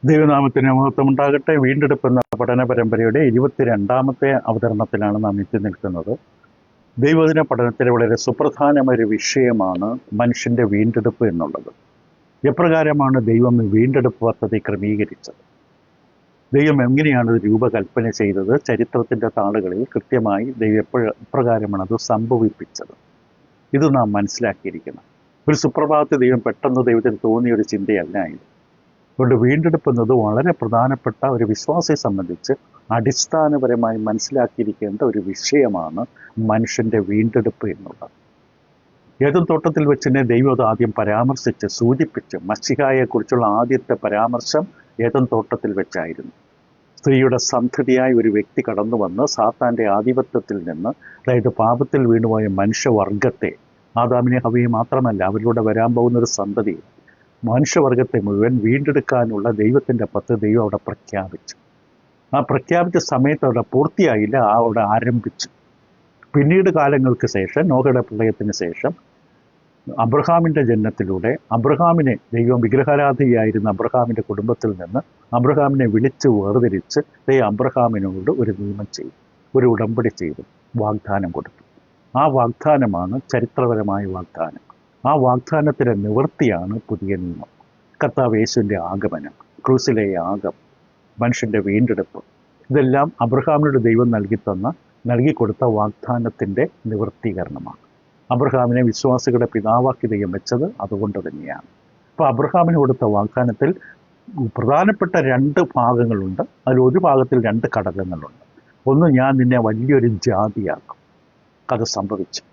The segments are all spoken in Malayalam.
ദൈവനാമത്തിന് മഹത്വമുണ്ടാകട്ടെ. വീണ്ടെടുപ്പ് എന്ന പഠന പരമ്പരയുടെ 22ാമത്തെ അവതരണത്തിലാണ് നാം എത്തി നിൽക്കുന്നത്. ദൈവദിന പഠനത്തിലെ വളരെ സുപ്രധാനമൊരു വിഷയമാണ് മനുഷ്യൻ്റെ വീണ്ടെടുപ്പ് എന്നുള്ളത്. എപ്രകാരമാണ് ദൈവം വീണ്ടെടുപ്പ് പദ്ധതി ക്രമീകരിച്ചത്? ദൈവം എങ്ങനെയാണ് അത് രൂപകൽപ്പന ചെയ്തത്? ചരിത്രത്തിൻ്റെ താളുകളിൽ കൃത്യമായി ദൈവം എപ്രകാരമാണ് അത് സംഭവിപ്പിച്ചത്? ഇത് നാം മനസ്സിലാക്കിയിരിക്കണം. ഒരു സുപ്രഭാതത്തിൽ ദൈവം പെട്ടെന്ന് ദൈവത്തിന് തോന്നിയൊരു ചിന്തയല്ല ഇത്. അതുകൊണ്ട് വീണ്ടെടുപ്പ് എന്നത് വളരെ പ്രധാനപ്പെട്ട ഒരു വിശ്വാസിയെ സംബന്ധിച്ച് അടിസ്ഥാനപരമായി മനസ്സിലാക്കിയിരിക്കേണ്ട ഒരു വിഷയമാണ് മനുഷ്യൻ്റെ വീണ്ടെടുപ്പ് എന്നുള്ളത്. ഏദൻ തോട്ടത്തിൽ വെച്ച് തന്നെ ദൈവം അത് ആദ്യം പരാമർശിച്ച് സൂചിപ്പിച്ച് മശിഹായെക്കുറിച്ചുള്ള ആദ്യത്തെ പരാമർശം ഏദൻ തോട്ടത്തിൽ വെച്ചായിരുന്നു. സ്ത്രീയുടെ സന്തതിയായ ഒരു വ്യക്തി കടന്നു വന്ന് സാത്താൻ്റെ ആധിപത്യത്തിൽ നിന്ന്, അതായത് പാപത്തിൽ വീണുപോയ മനുഷ്യവർഗത്തെ, ആദാമിനെ ഹവ്വയെ മാത്രമല്ല അവരിലൂടെ വരാൻ പോകുന്നൊരു സന്തതി, മനുഷ്യവർഗത്തെ മുഴുവൻ വീണ്ടെടുക്കാനുള്ള ദൈവത്തിൻ്റെ പദ്ധതി ദൈവം അവിടെ പ്രഖ്യാപിച്ചു. ആ പ്രഖ്യാപിച്ച സമയത്ത് അവിടെ പൂർത്തിയായില്ല, അവിടെ ആരംഭിച്ചു. പിന്നീട് കാലങ്ങൾക്ക് ശേഷം, നോഹയുടെ പ്രളയത്തിന് ശേഷം, അബ്രഹാമിൻ്റെ ജനനത്തിലൂടെ അബ്രഹാമിനെ ദൈവം, വിഗ്രഹാരാധിയായിരുന്ന അബ്രഹാമിൻ്റെ കുടുംബത്തിൽ നിന്ന് അബ്രഹാമിനെ വിളിച്ച് വേർതിരിച്ച് അബ്രഹാമിനോട് ഒരു നിയമം ചെയ്തു, ഒരു ഉടമ്പടി ചെയ്തു, വാഗ്ദാനം കൊടുത്തു. ആ വാഗ്ദാനമാണ് ചരിത്രപരമായ വാഗ്ദാനം. ആ വാഗ്ദാനത്തിൻ്റെ നിവൃത്തിയാണ് പുതിയ നിയമം. കർത്താവ് യേശുവിൻ്റെ ആഗമനം, ക്രൂസിലെ യാഗം, മനുഷ്യൻ്റെ വീണ്ടെടുപ്പ്, ഇതെല്ലാം അബ്രഹാമിനോട് ദൈവം നൽകിക്കൊടുത്ത വാഗ്ദാനത്തിൻ്റെ നിവൃത്തീകരണമാണ്. അബ്രഹാമിനെ വിശ്വാസികളുടെ പിതാവാക്കി ദൈവം വെച്ചത് അതുകൊണ്ട് തന്നെയാണ്. അപ്പോൾ അബ്രഹാമിന് കൊടുത്ത വാഗ്ദാനത്തിൽ പ്രധാനപ്പെട്ട 2 ഭാഗങ്ങളുണ്ട്. അതിലൊരു ഭാഗത്തിൽ 2 ഘടകങ്ങളുണ്ട്. ഒന്ന്, ഞാൻ നിന്നെ വലിയൊരു ജാതിയാക്കും. അത് സംഭവിച്ചു.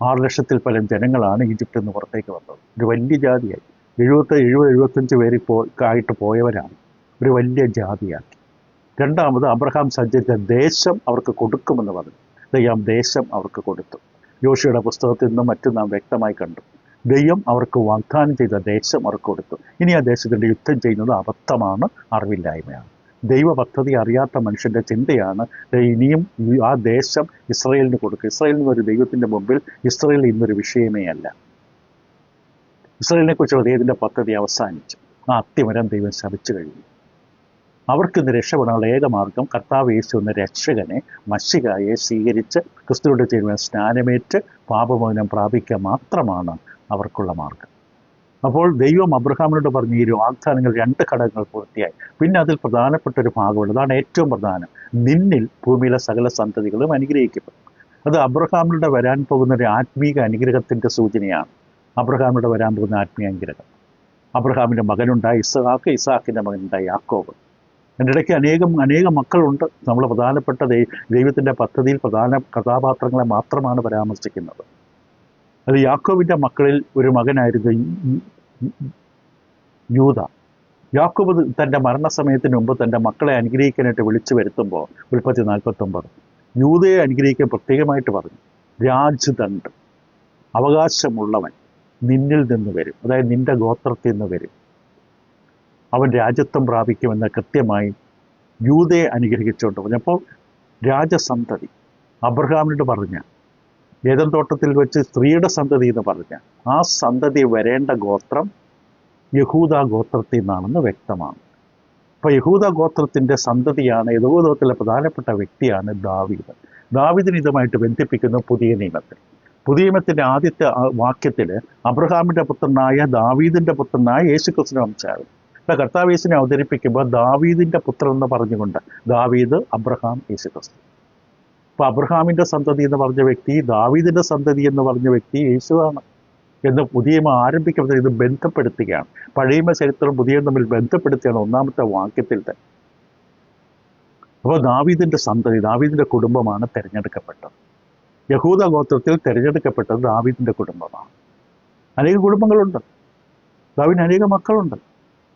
6 ലക്ഷത്തിൽ പരം ജനങ്ങളാണ് ഈജിപ്തിൽ നിന്ന് പുറത്തേക്ക് വന്നത്. ഒരു വലിയ ജാതിയായി. 70-75 പേര് ആയിട്ട് പോയവരാണ്. ഒരു വലിയ ജാതിയാക്കി. രണ്ടാമത്, അബ്രഹാം സഞ്ചരിച്ച ദേശം അവർക്ക് കൊടുക്കുമെന്ന് പറഞ്ഞു. ദൈവം ദേശം അവർക്ക് കൊടുത്തു. യോശുവയുടെ പുസ്തകത്തിൽ നിന്നും മറ്റും നാം വ്യക്തമായി കണ്ടു. ദൈവം അവർക്ക് വാഗ്ദാനം ചെയ്ത ദേശം അവർക്ക് കൊടുത്തു. ഇനി ആ ദേശത്തിൻ്റെ യുദ്ധം ചെയ്യുന്നത് അബദ്ധമാണ്, അറിവില്ലായ്മയാണ്. ദൈവ പദ്ധതി അറിയാത്ത മനുഷ്യൻ്റെ ചിന്തയാണ് ഇനിയും ആ ദേശം ഇസ്രായേലിന് കൊടുക്കുക. ഇസ്രായേൽ എന്നൊരു ദൈവത്തിൻ്റെ മുമ്പിൽ ഇസ്രായേൽ ഇന്നൊരു വിഷയമേ അല്ല. ഇസ്രായേലിനെ കുറിച്ചുള്ള ദൈവത്തിൻ്റെ പദ്ധതി അവസാനിച്ചു. ആ അത്തിമരം ദൈവം ശപിച്ചു കഴിഞ്ഞു. അവർക്കിന്ന് രക്ഷപ്പെടാനുള്ള ഏകമാർഗം കർത്താവ് യേശു എന്ന രക്ഷകനെ, മശിഹായെ സ്വീകരിച്ച് ക്രിസ്തുവിൻ്റെ ചേരുവ സ്നാനമേറ്റ് പാപമോചനം പ്രാപിക്കുക മാത്രമാണ് അവർക്കുള്ള മാർഗം. അപ്പോൾ ദൈവം അബ്രഹാമിനോട് പറഞ്ഞ ഈ വാഗ്ദാനങ്ങൾ 2 ഘടകങ്ങൾ പൂർത്തിയായി. പിന്നെ അതിൽ പ്രധാനപ്പെട്ട ഒരു ഭാഗമുണ്ട്. അതാണ് ഏറ്റവും പ്രധാനം. നിന്നിൽ ഭൂമിയിലെ സകല സന്തതികളും അനുഗ്രഹിക്കപ്പെടും. അത് അബ്രഹാമിലൂടെ വരാൻ പോകുന്ന ഒരു ആത്മീക അനുഗ്രഹത്തിൻ്റെ സൂചനയാണ്. അബ്രഹാമിലൂടെ വരാൻ പോകുന്ന ആത്മീയ അനുഗ്രഹം. അബ്രഹാമിൻ്റെ മകനുണ്ടായി ഇസ്ഹാക്ക്, ഇസ്ഹാക്കിൻ്റെ മകനുണ്ടായി യാക്കോബ്. എൻ്റെ ഇടയ്ക്ക് അനേകം മക്കളുണ്ട്. നമ്മൾ പ്രധാനപ്പെട്ട ദൈവത്തിൻ്റെ പദ്ധതിയിൽ പ്രധാന കഥാപാത്രങ്ങളെ മാത്രമാണ് പരാമർശിക്കുന്നത്. അത് യാക്കോബിൻ്റെ മക്കളിൽ ഒരു മകനായിരുന്നു യൂദ. യാക്കോബ് തൻ്റെ മരണസമയത്തിന് മുമ്പ് തൻ്റെ മക്കളെ അനുഗ്രഹിക്കാനായിട്ട് വിളിച്ചു വരുത്തുമ്പോൾ ഉൽപ്പത്തി 49 യൂദയെ അനുഗ്രഹിക്കാൻ പ്രത്യേകമായിട്ട് പറഞ്ഞു. രാജ്ദണ്ഡ്, അവകാശമുള്ളവൻ നിന്നിൽ നിന്ന് വരും, അതായത് നിൻ്റെ ഗോത്രത്തിൽ നിന്ന് വരും, അവൻ രാജ്യത്വം പ്രാപിക്കുമെന്ന് കൃത്യമായി യൂദയെ അനുഗ്രഹിച്ചുകൊണ്ട് പറഞ്ഞു. അപ്പോൾ രാജസന്തതി അബ്രഹാമിനോട് പറഞ്ഞ, ഏദൻ തോട്ടത്തിൽ വെച്ച് സ്ത്രീയുടെ സന്തതി എന്ന് പറഞ്ഞ ആ സന്തതി വരേണ്ട ഗോത്രം യഹൂദ ഗോത്രത്തിൽ നിന്നാണെന്ന് വ്യക്തമാണ്. അപ്പോൾ യഹൂദ ഗോത്രത്തിൻ്റെ സന്തതിയാണ്, യഹൂദത്തിലെ പ്രധാനപ്പെട്ട വ്യക്തിയാണ് ദാവീദ്. ദാവീദിന് ഇതുമായിട്ട് ബന്ധിപ്പിക്കുന്ന പുതിയ നിയമത്തിൻ്റെ ആദ്യത്തെ വാക്യത്തിൽ അബ്രഹാമിൻ്റെ പുത്രനായ ദാവീദിൻ്റെ പുത്രനായ യേശുക്രിസ്തുവിനെ വംശാവലി. അപ്പോൾ കർത്താവ് യേശുവിനെ അവതരിപ്പിക്കുമ്പോൾ ദാവീദിൻ്റെ പുത്രൻ എന്ന് പറഞ്ഞുകൊണ്ട് ദാവീദ്, അബ്രഹാം, യേശുക്രിസ്തു. അപ്പോൾ അബ്രഹാമിൻ്റെ സന്തതി എന്ന് പറഞ്ഞ വ്യക്തി, ദാവീദിൻ്റെ സന്തതി എന്ന് പറഞ്ഞ വ്യക്തി യേശുവാണ് എന്ന് പുതിയ ആരംഭിക്കുമ്പോൾ ഇത് ബന്ധപ്പെടുത്തുകയാണ്. പഴയ ചരിത്രം പുതിയ തമ്മിൽ ബന്ധപ്പെടുത്തുകയാണ് 1ാമത്തെ വാക്യത്തിൽ തന്നെ. അപ്പോൾ ദാവീദിൻ്റെ സന്തതി, ദാവീദിൻ്റെ കുടുംബമാണ് തിരഞ്ഞെടുക്കപ്പെട്ടത്. യഹൂദ ഗോത്രത്തിൽ തിരഞ്ഞെടുക്കപ്പെട്ടത് ദാവീദിൻ്റെ കുടുംബമാണ്. അനേക കുടുംബങ്ങളുണ്ട്, ദാവീദിന് അനേക മക്കളുണ്ട്.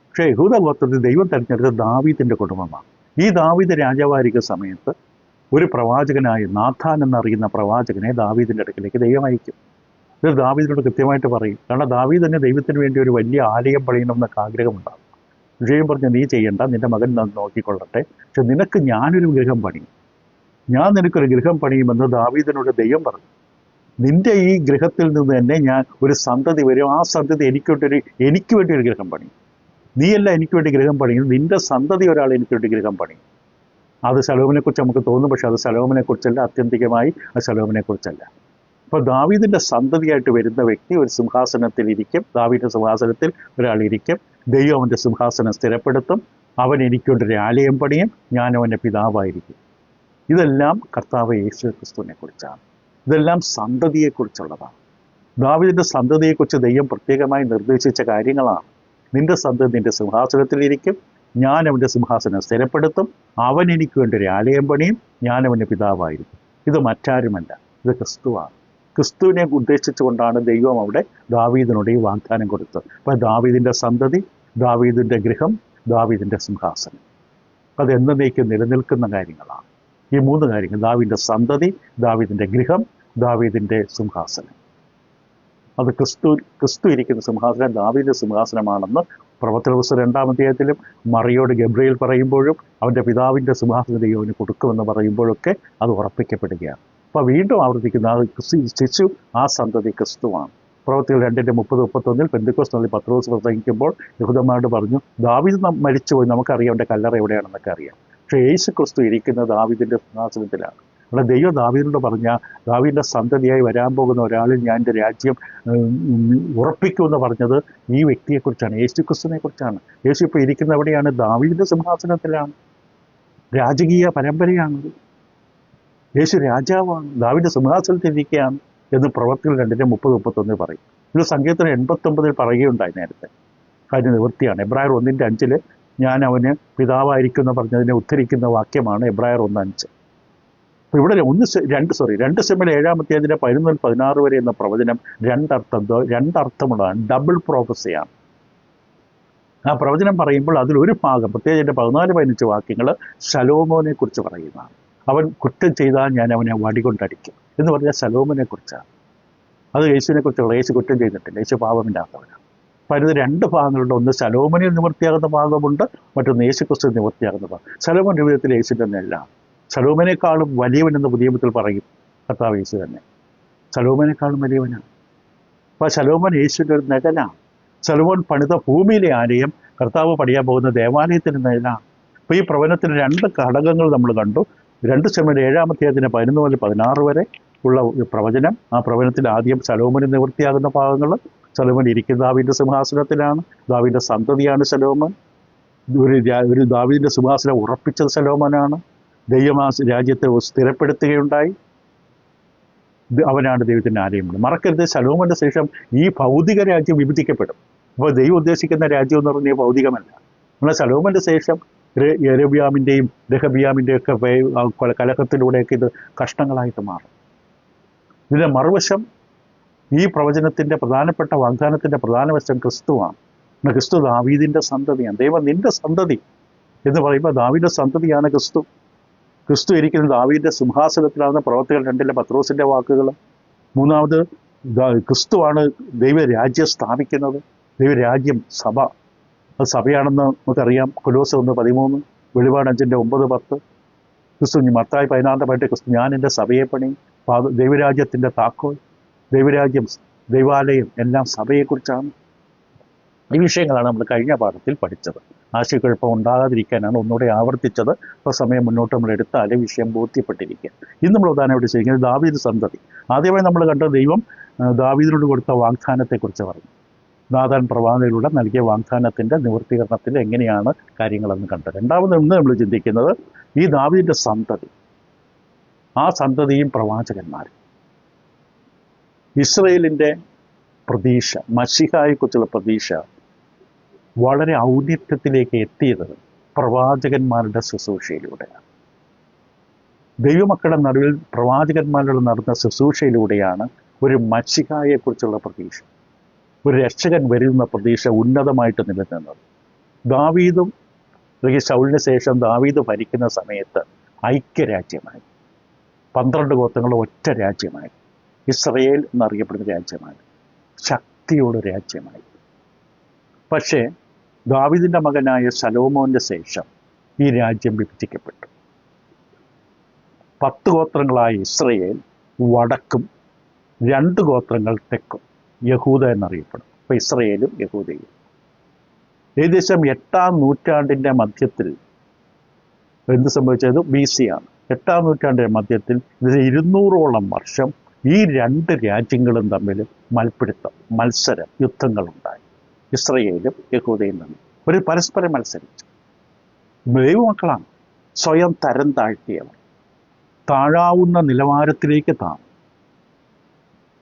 പക്ഷേ യഹൂദ ഗോത്രത്തിൽ ദൈവം തിരഞ്ഞെടുത്തത് ദാവീദിൻ്റെ കുടുംബമാണ്. ഈ ദാവീദ് രാജാവായിരിക്കുന്ന സമയത്ത് ഒരു പ്രവാചകനായ നാഥാൻ എന്നറിയുന്ന പ്രവാചകനെ ദാവീദിൻ്റെ അടുക്കിലേക്ക് ദൈവം അയക്കും. ഇത് ദാവീദിനോട് കൃത്യമായിട്ട് പറയും. കാരണം ദാവീദ് തന്നെ ദൈവത്തിന് വേണ്ടി ഒരു വലിയ ആലയം പണിയണമെന്നൊക്കെ ആഗ്രഹമുണ്ടാകും. വിജയം പറഞ്ഞ്, നീ ചെയ്യണ്ട, നിൻ്റെ മകൻ നോക്കിക്കൊള്ളട്ടെ, പക്ഷെ നിനക്ക് ഞാനൊരു ഗൃഹം പണിയും, ഞാൻ നിനക്കൊരു ഗൃഹം പണിയുമെന്ന് ദാവീദിനോട് ദൈവം പറഞ്ഞു. നിൻ്റെ ഈ ഗൃഹത്തിൽ നിന്ന് തന്നെ ഞാൻ ഒരു സന്തതി വരും, ആ സന്തതി എനിക്ക് വേണ്ടി ഒരു ഗൃഹം പണിയും. നീയല്ല എനിക്ക് വേണ്ടി ഗൃഹം പണിയും, നിന്റെ സന്തതി ഒരാൾ എനിക്ക് വേണ്ടി ഗൃഹം പണിയും. അത് ശലോമിനെക്കുറിച്ച് നമുക്ക് തോന്നും, പക്ഷെ അത് ശലോമിനെക്കുറിച്ചല്ല, ആത്യന്തികമായി അത് ശലോമിനെക്കുറിച്ചല്ല. അപ്പോൾ ദാവീദിന്റെ സന്തതിയായിട്ട് വരുന്ന വ്യക്തി ഒരു സിംഹാസനത്തിൽ ഇരിക്കും. ദാവീദിന്റെ സിംഹാസനത്തിൽ ഒരാൾ ഇരിക്കും. ദൈവം അവൻ്റെ സിംഹാസനം സ്ഥിരപ്പെടുത്തും. അവൻ എനിക്കൊരു ആലയം പണിയും, ഞാൻ അവൻ്റെ പിതാവായിരിക്കും. ഇതെല്ലാം കർത്താവ് യേശു ക്രിസ്തുവിനെ കുറിച്ചാണ്. ഇതെല്ലാം സന്തതിയെക്കുറിച്ചുള്ളതാണ്. ദാവീദിന്റെ സന്തതിയെക്കുറിച്ച് ദൈവം പ്രത്യേകമായി നിർദ്ദേശിച്ച കാര്യങ്ങളാണ്. നിന്റെ സന്തതി നിന്റെ സിംഹാസനത്തിലിരിക്കും, ഞാൻ അവൻ്റെ സിംഹാസനം സ്ഥിരപ്പെടുത്തും, അവൻ എനിക്ക് വേണ്ടി ഒരു ആലയം പണിയും, ഞാൻ അവൻ്റെ പിതാവായിരിക്കും. ഇത് മറ്റാരുമല്ല, ഇത് ക്രിസ്തുവാണ്. ക്രിസ്തുവിനെ ഉദ്ദേശിച്ചുകൊണ്ടാണ് ദൈവം അവിടെ ദാവീദിനോട് ഈ വാഗ്ദാനം കൊടുത്തത്. അപ്പം ദാവീദിന്റെ സന്തതി, ദാവീദിന്റെ ഗൃഹം, ദാവീദിന്റെ സിംഹാസനം, അത് എന്നേക്കും നിലനിൽക്കുന്ന കാര്യങ്ങളാണ്. ഈ മൂന്ന് കാര്യങ്ങൾ: ദാവീദിന്റെ സന്തതി, ദാവീദിന്റെ ഗൃഹം, ദാവീദിന്റെ സിംഹാസനം. അത് ക്രിസ്തു ഇരിക്കുന്ന സിംഹാസനം ദാവീദിന്റെ സിംഹാസനമാണെന്ന് പ്രവർത്തന പുസ്തകം 2-ാം അധ്യായത്തിലും മറിയോട് ഗബ്രിയേൽ പറയുമ്പോഴും അവൻ്റെ പിതാവിൻ്റെ സിംഹാസനം ദൈവത്തിന് കൊടുക്കുമെന്ന് പറയുമ്പോഴൊക്കെ അത് ഉറപ്പിക്കപ്പെടുകയാണ്. അപ്പോൾ വീണ്ടും ആവർത്തിക്കുന്ന ആ ശിശു, ആ സന്തതി ക്രിസ്തുവാണ്. പ്രവൃത്തികൾ 2:30-31 പെന്തക്കോസ്ത് നാളിൽ പത്രോസ് പ്രസംഗിക്കുമ്പോൾ യഹൂദന്മാരോട് പറഞ്ഞു, ദാവീദ് മരിച്ചുപോയി, നമുക്കറിയാം അവൻ്റെ കല്ലറ എവിടെയാണെന്നൊക്കെ അറിയാം. പക്ഷേ യേശു ക്രിസ്തു ഇരിക്കുന്ന ദാവീദിൻ്റെ സിംഹാസനത്തിലാണ്. അവിടെ ദൈവം ദാവീദിനോട് പറഞ്ഞ, ദാവീദിന്റെ സന്തതിയായി വരാൻ പോകുന്ന ഒരാളിൽ ഞാൻ എൻ്റെ രാജ്യം ഉറപ്പിക്കുമെന്ന് പറഞ്ഞത് ഈ വ്യക്തിയെക്കുറിച്ചാണ്, യേശു ക്രിസ്തുവിനെ കുറിച്ചാണ്. യേശു ഇപ്പോൾ ഇരിക്കുന്ന എവിടെയാണ്? ദാവീദിന്റെ സിംഹാസനത്തിലാണ്. രാജകീയ പരമ്പരയാണത്. യേശു രാജാവാണ്, ദാവീദിന്റെ സിംഹാസനത്തിൽ ഇരിക്കുകയാണ് എന്ന് പ്രവർത്തികൾ 2:30-31 പറയും. ഇത് സങ്കീർത്തനം 89 പറയുകയുണ്ടായി നേരത്തെ. അതിന് നിവൃത്തിയാണ്. എബ്രായർ 1:5 ഞാൻ അവന് പിതാവായിരിക്കുന്ന പറഞ്ഞതിനെ ഉദ്ധരിക്കുന്ന വാക്യമാണ് എബ്രായർ 1:5. അപ്പോൾ ഇവിടെ 2 ശമൂവേൽ 7-ാം അധ്യായത്തിന്റെ 11-16 വരെ എന്ന പ്രവചനം രണ്ടർത്ഥമുള്ളതാണ്. ഡബിൾ പ്രോഫസിയാണ്. ആ പ്രവചനം പറയുമ്പോൾ അതിലൊരു ഭാഗം, പ്രത്യേകിച്ച് 14-15 വാക്യങ്ങൾ ശലോമോനെ കുറിച്ച് പറയുന്നതാണ്. അവൻ കുറ്റം ചെയ്താൽ ഞാൻ അവനെ വടികൊണ്ടടിക്കും എന്ന് പറഞ്ഞാൽ ശലോമോനെ കുറിച്ചാണ്. അത് യേശുവിനെ കുറിച്ചുള്ള. യേശു കുറ്റം ചെയ്തിട്ടില്ല, യേശു പാപമില്ലാത്തവനാണ്. അപ്പം അതിന് 2 ഭാഗങ്ങളുണ്ട്. ഒന്ന് ശലോമോനിൽ നിവൃത്തിയാകുന്ന ഭാഗമുണ്ട്, മറ്റൊന്ന് യേശു ക്രിസ്തു നിവൃത്തിയാകുന്ന ഭാഗം. ശലോമോൻ ജീവിതത്തിൽ യേശുവിൻ്റെ തന്നെയല്ല. ശലോമോനേക്കാളും വലിയവനെന്ന് പുതിയ നിയമത്തിൽ പറയും കർത്താവ് യേശു തന്നെ. ശലോമോനേക്കാളും വലിയവനാണ്. അപ്പോൾ ശലോമോൻ യേശുവിൻ്റെ ഒരു നഗലാണ്. ശലോമോൻ പണിത ഭൂമിയിലെ ആലയം കർത്താവ് പണിയാൻ പോകുന്ന ദേവാലയത്തിൻ്റെ നഗലാണ്. അപ്പോൾ ഈ പ്രവചനത്തിന് 2 ഘടകങ്ങൾ നമ്മൾ കണ്ടു. 2 ശമൂവേൽ 7-ാം അധ്യായത്തിന് 11-16 വരെ ഉള്ള പ്രവചനം. ആ പ്രവചനത്തിൽ ആദ്യം ശലോമോന് നിവൃത്തിയാകുന്ന ഭാഗങ്ങൾ. ശലോമോൻ ഇരിക്കുന്ന ദാവീദിന്റെ സിംഹാസനത്തിലാണ്. ദാവീദിന്റെ സന്തതിയാണ് ശലോമോൻ. ഒരു ദാവീദിന്റെ സിംഹാസനം ഉറപ്പിച്ചത് ശലോമോനാണ്. ദൈവം ആ രാജ്യത്തെ സ്ഥിരപ്പെടുത്തുകയുണ്ടായി. അവനാണ് ദൈവത്തിൻ്റെ ആലയമുണ്ട്. മറക്കരുത്, ശലോമോന്റെ ശേഷം ഈ ഭൗതിക രാജ്യം വിഭജിക്കപ്പെടും. അപ്പോൾ ദൈവം ഉദ്ദേശിക്കുന്ന രാജ്യം എന്ന് പറഞ്ഞാൽ ഭൗതികമല്ല. എന്നാൽ ശലോമോന്റെ ശേഷം യെരബ്യാമിൻ്റെയും രഹബ്യാമിൻ്റെയും ഒക്കെ കലഹത്തിലൂടെയൊക്കെ ഇത് കഷ്ടങ്ങളായിട്ട് മാറും. ഇതിൻ്റെ മറുവശം, ഈ പ്രവചനത്തിൻ്റെ പ്രധാനപ്പെട്ട വാഗ്ദാനത്തിൻ്റെ പ്രധാന വശം ക്രിസ്തുവാണ്. ക്രിസ്തു ദാവീദിൻ്റെ സന്തതിയാണ്. ദൈവം നിന്റെ സന്തതി എന്ന് പറയുമ്പോൾ ദാവീദിന്റെ സന്തതിയാണ് ക്രിസ്തു. ക്രിസ്തു ഇരിക്കുന്ന ദാവീദിന്റെ സിംഹാസനത്തിലാണ് പ്രവർത്തികൾ 2-ലെ പത്രോസിന്റെ വാക്കുകൾ. മൂന്നാമത്, ക്രിസ്തുവാണ് ദൈവരാജ്യം സ്ഥാപിക്കുന്നത്. ദൈവരാജ്യം സഭ, അത് സഭയാണെന്ന് നമുക്കറിയാം. കൊലോസ്യർ 1:13, വെളിപാട് 5:9-10. ക്രിസ്തു മത്തായി 16 ക്രിസ്തു ഞാൻ എൻ്റെ സഭയെ പണിയും. ദൈവരാജ്യത്തിൻ്റെ താക്കോൽ, ദൈവരാജ്യം, ദൈവാലയം എല്ലാം സഭയെക്കുറിച്ചാണ്. ഈ വിഷയങ്ങളാണ് നമ്മൾ കഴിഞ്ഞ പാഠത്തിൽ പഠിച്ചത്. ആശയക്കുഴപ്പം ഉണ്ടാകാതിരിക്കാനാണ് ഒന്നുകൂടെ ആവർത്തിച്ചത്. ഇപ്പോൾ സമയം മുന്നോട്ട് നമ്മൾ എടുത്താൽ വിഷയം ബോധ്യപ്പെട്ടിരിക്കുക. ഇന്ന് നമ്മൾ പ്രധാനമായിട്ട് ചെയ്യുന്നത് ദാവീദ് സന്തതി. ആദ്യമായി നമ്മൾ കണ്ട ദൈവം ദാവീദിനോട് കൊടുത്ത വാഗ്ദാനത്തെക്കുറിച്ച് പറഞ്ഞു. നാഥാൻ പ്രവാചകനിലൂടെ നൽകിയ വാഗ്ദാനത്തിൻ്റെ നിവൃത്തീകരണത്തിൽ എങ്ങനെയാണ് കാര്യങ്ങളെന്ന് കണ്ടത്. രണ്ടാമത് ഇന്ന് നമ്മൾ ചിന്തിക്കുന്നത് ഈ ദാവീദിന്റെ സന്തതി, ആ സന്തതിയും പ്രവാചകന്മാരും. ഇസ്രയേലിൻ്റെ പ്രതീക്ഷ, മശിഹായെക്കുറിച്ചുള്ള പ്രതീക്ഷ വളരെ ഔന്നിത്യത്തിലേക്ക് എത്തിയത് പ്രവാചകന്മാരുടെ ശുശ്രൂഷയിലൂടെയാണ്. ദൈവമക്കളുടെ നടുവിൽ പ്രവാചകന്മാരുടെ നടന്ന ശുശ്രൂഷയിലൂടെയാണ് ഒരു മശിഹായെക്കുറിച്ചുള്ള പ്രതീക്ഷ, ഒരു രക്ഷകൻ വരുന്ന പ്രതീക്ഷ ഉന്നതമായിട്ട് നിലനിന്നത്. ദാവീദും അല്ലെങ്കിൽ ശൗലിന് ശേഷം ദാവീദ് ഭരിക്കുന്ന സമയത്ത് ഐക്യരാജ്യമായി, 12 ഗോത്രങ്ങൾ ഒറ്റ രാജ്യമായി, ഇസ്രയേൽ എന്നറിയപ്പെടുന്ന രാജ്യമായി, ശക്തിയോട് രാജ്യമായി. പക്ഷേ ദാവീദിന്റെ മകനായ ശലോമോന്റെ ശേഷം ഈ രാജ്യം വിഭജിക്കപ്പെട്ടു. 10 ഗോത്രങ്ങളായ ഇസ്രയേൽ വടക്കും 2 ഗോത്രങ്ങൾ തെക്കും, യഹൂദ എന്നറിയപ്പെടും. അപ്പോൾ ഇസ്രയേലും യഹൂദയും. ഏകദേശം 8-ാം നൂറ്റാണ്ടിൻ്റെ മധ്യത്തിൽ എന്ത് സംഭവിച്ചത്? BC ആണ്. 8-ാം നൂറ്റാണ്ടിൻ്റെ മധ്യത്തിൽ ഇത് 200ഓളം വർഷം ഈ രണ്ട് രാജ്യങ്ങളും തമ്മിൽ മത്സരം, യുദ്ധങ്ങളുണ്ടായി. ഇസ്രയേലും യഹൂദയും തമ്മിൽ ഒരു പരസ്പരം മത്സരിച്ചു. ദൈവമക്കളാണ്, സ്വയം തരം താഴ്ത്തിയവർ, താഴാവുന്ന നിലവാരത്തിലേക്ക് താണു.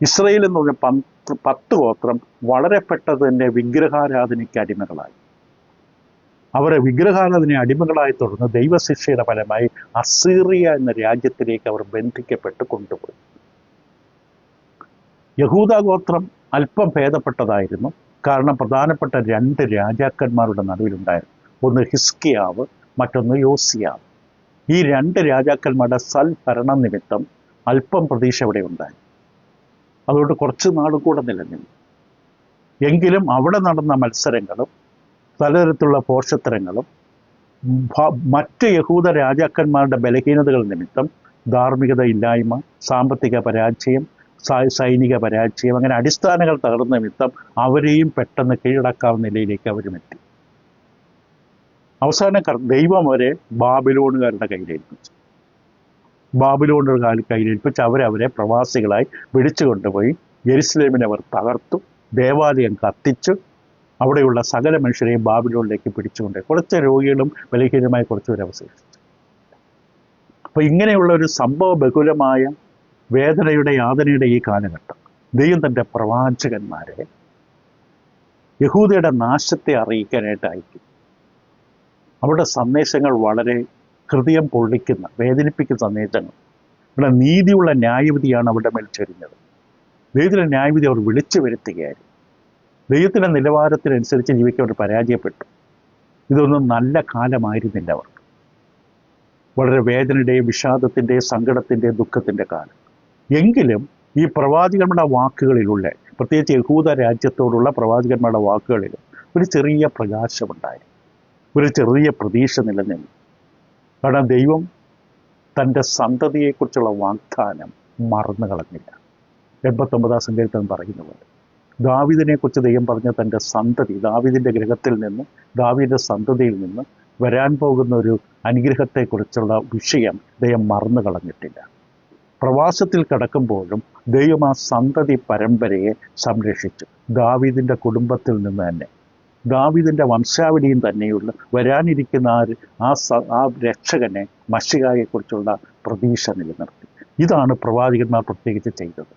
ഇസ്രയേൽ എന്ന് പറഞ്ഞ 10 ഗോത്രം വളരെ പെട്ടെന്ന് തന്നെ വിഗ്രഹാരാധനയ്ക്ക് അടിമകളായി. അവരെ വിഗ്രഹാരാധന അടിമകളായി തുടർന്ന് ദൈവശിക്ഷയുടെ ഫലമായി അസീറിയ എന്ന രാജ്യത്തിലേക്ക് അവർ ബന്ധിക്കപ്പെട്ട് കൊണ്ടുപോയി. യഹൂദ ഗോത്രം അല്പം ഭേദപ്പെട്ടതായിരുന്നു. കാരണം പ്രധാനപ്പെട്ട 2 രാജാക്കന്മാരുടെ നടുവിലുണ്ടായിരുന്നു. ഒന്ന് ഹിസ്കിയാവ്, മറ്റൊന്ന് യോസിയാവ്. ഈ 2 രാജാക്കന്മാരുടെ സൽഭരണ നിമിത്തം അല്പം പ്രതീക്ഷ അവിടെ ഉണ്ടായി. അതുകൊണ്ട് കുറച്ച് നാളും കൂടെ നിലനിന്നു. എങ്കിലും അവിടെ നടന്ന മത്സരങ്ങളും പലതരത്തിലുള്ള പോഷത്തരങ്ങളും മറ്റ് യഹൂദ രാജാക്കന്മാരുടെ ബലഹീനതകൾ നിമിത്തം ധാർമ്മികത ഇല്ലായ്മ, സാമ്പത്തിക പരാജയം, സൈനിക പരാജയം, അങ്ങനെ അടിസ്ഥാനങ്ങൾ തകർന്ന നിമിത്തം അവരെയും പെട്ടെന്ന് കീഴടക്കാവുന്ന നിലയിലേക്ക് അവരും എത്തി. അവസാനം ദൈവം അവരെ ബാബിലോണുകാരുടെ കയ്യിലേൽപ്പിച്ചു. കയ്യിലേൽപ്പിച്ച് അവരെ പ്രവാസികളായി പിടിച്ചു കൊണ്ടുപോയി. യെരുസലേമിനെ അവർ തകർത്തു, ദേവാലയം കത്തിച്ചു, അവിടെയുള്ള സകല മനുഷ്യരെയും ബാബിലോണിലേക്ക് പിടിച്ചുകൊണ്ട് കുറച്ച് രോഗികളും ബലഹീനമായി കുറച്ചുപേരെ അവശേഷിച്ചു. അപ്പോൾ ഇങ്ങനെയുള്ള ഒരു സംഭവ ബഹുലമായ വേദനയുടെ യാതനയുടെ ഈ കാലഘട്ടം ദൈവം തൻ്റെ പ്രവാചകന്മാരെ യഹൂദയുടെ നാശത്തെ അറിയിക്കാനായിട്ട് അയക്കും. അവരുടെ സന്ദേശങ്ങൾ വളരെ ഹൃദയം പൊള്ളിക്കുന്ന, വേദനിപ്പിക്കുന്ന സന്ദേശങ്ങൾ. ഇവിടെ നീതിയുള്ള ന്യായവിധിയാണ് അവരുടെ മേൽ ചൊരിഞ്ഞത്. ദൈവത്തിൻ്റെ ന്യായവിധി അവർ വിളിച്ചു വരുത്തുകയായിരുന്നു. ദൈവത്തിൻ്റെ നിലവാരത്തിനനുസരിച്ച് ജീവിക്കാൻ അവർ പരാജയപ്പെട്ടു. ഇതൊന്നും നല്ല കാലമായിരുന്നില്ല അവർക്ക്. വളരെ വേദനയുടെയും വിഷാദത്തിൻ്റെയും സങ്കടത്തിൻ്റെയും ദുഃഖത്തിൻ്റെ കാലം. എങ്കിലും ഈ പ്രവാചകന്മാരുടെ വാക്കുകളിലുള്ള, പ്രത്യേകിച്ച് യഹൂദ രാജ്യത്തോടുള്ള പ്രവാചകന്മാരുടെ വാക്കുകളിൽ ഒരു ചെറിയ പ്രകാശമുണ്ടായി, ഒരു ചെറിയ പ്രതീക്ഷ നിലനിന്നു. കാരണം ദൈവം തൻ്റെ സന്തതിയെക്കുറിച്ചുള്ള വാഗ്ദാനം മറന്നു കളഞ്ഞില്ല. 89-ാം സങ്കീർത്തനം പറയുന്ന പോലെ ദാവീദിനെക്കുറിച്ച് ദൈവം പറഞ്ഞ തൻ്റെ സന്തതി, ദാവീദിൻ്റെ ഗൃഹത്തിൽ നിന്ന്, ദാവീദിൻ്റെ സന്തതിയിൽ നിന്ന് വരാൻ പോകുന്ന ഒരു അനുഗ്രഹത്തെക്കുറിച്ചുള്ള വിഷയം ദൈവം മറന്നു കളഞ്ഞിട്ടില്ല. പ്രവാസത്തിൽ കിടക്കുമ്പോഴും ദൈവം ആ സന്തതി പരമ്പരയെ സംരക്ഷിച്ചു. ദാവീദിൻ്റെ കുടുംബത്തിൽ നിന്ന് തന്നെ, ദാവീദിൻ്റെ വംശാവലിയും തന്നെയുള്ള വരാനിരിക്കുന്ന ആ രക്ഷകനെ, മശിഹായെക്കുറിച്ചുള്ള പ്രതീക്ഷ നിലനിർത്തി. ഇതാണ് പ്രവാചകന്മാർ പ്രത്യേകിച്ച് ചെയ്തത്.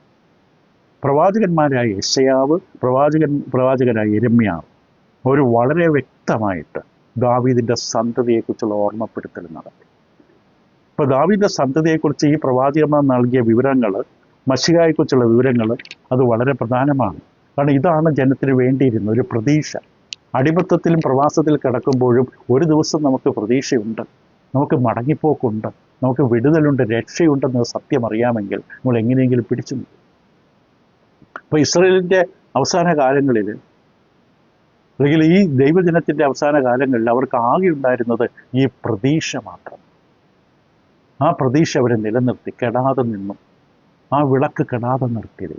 പ്രവാചകന്മാരായ യെശയ്യാവ്, പ്രവാചകനായ യിരെമ്യാവ് ഒരു വളരെ വ്യക്തമായിട്ട് ദാവീദിൻ്റെ സന്തതിയെക്കുറിച്ചുള്ള ഓർമ്മപ്പെടുത്തൽ നടത്തി. ഇപ്പോൾ ദാവീദിൻ്റെ സന്തതിയെക്കുറിച്ച് ഈ പ്രവാചകന്മാർ നൽകിയ വിവരങ്ങൾ, മശിഹായെക്കുറിച്ചുള്ള വിവരങ്ങൾ, അത് വളരെ പ്രധാനമാണ്. കാരണം ഇതാണ് ജനത്തിന് വേണ്ടിയിരുന്ന ഒരു പ്രതീക്ഷ. അടിമത്തത്തിലും പ്രവാസത്തിൽ കിടക്കുമ്പോഴും ഒരു ദിവസം നമുക്ക് പ്രതീക്ഷയുണ്ട്, നമുക്ക് മടങ്ങിപ്പോക്കുണ്ട്, നമുക്ക് വിടുതലുണ്ട്, രക്ഷയുണ്ടെന്ന് സത്യം അറിയാമെങ്കിൽ നമ്മൾ എങ്ങനെയെങ്കിലും പിടിച്ചു നിൽക്കും. അപ്പോൾ ഇസ്രായേലിൻ്റെ അവസാന കാലങ്ങളിൽ, അല്ലെങ്കിൽ ഈ ദൈവജനത്തിൻ്റെ അവസാന കാലങ്ങളിൽ അവർക്ക് ആകെ ഉണ്ടായിരുന്നത് ഈ പ്രതീക്ഷ മാത്രം. ആ പ്രതീക്ഷ അവരെ നിലനിർത്തി, കെടാതെ നിന്നു. ആ വിളക്ക് കെടാതെ നിർത്തിയതേ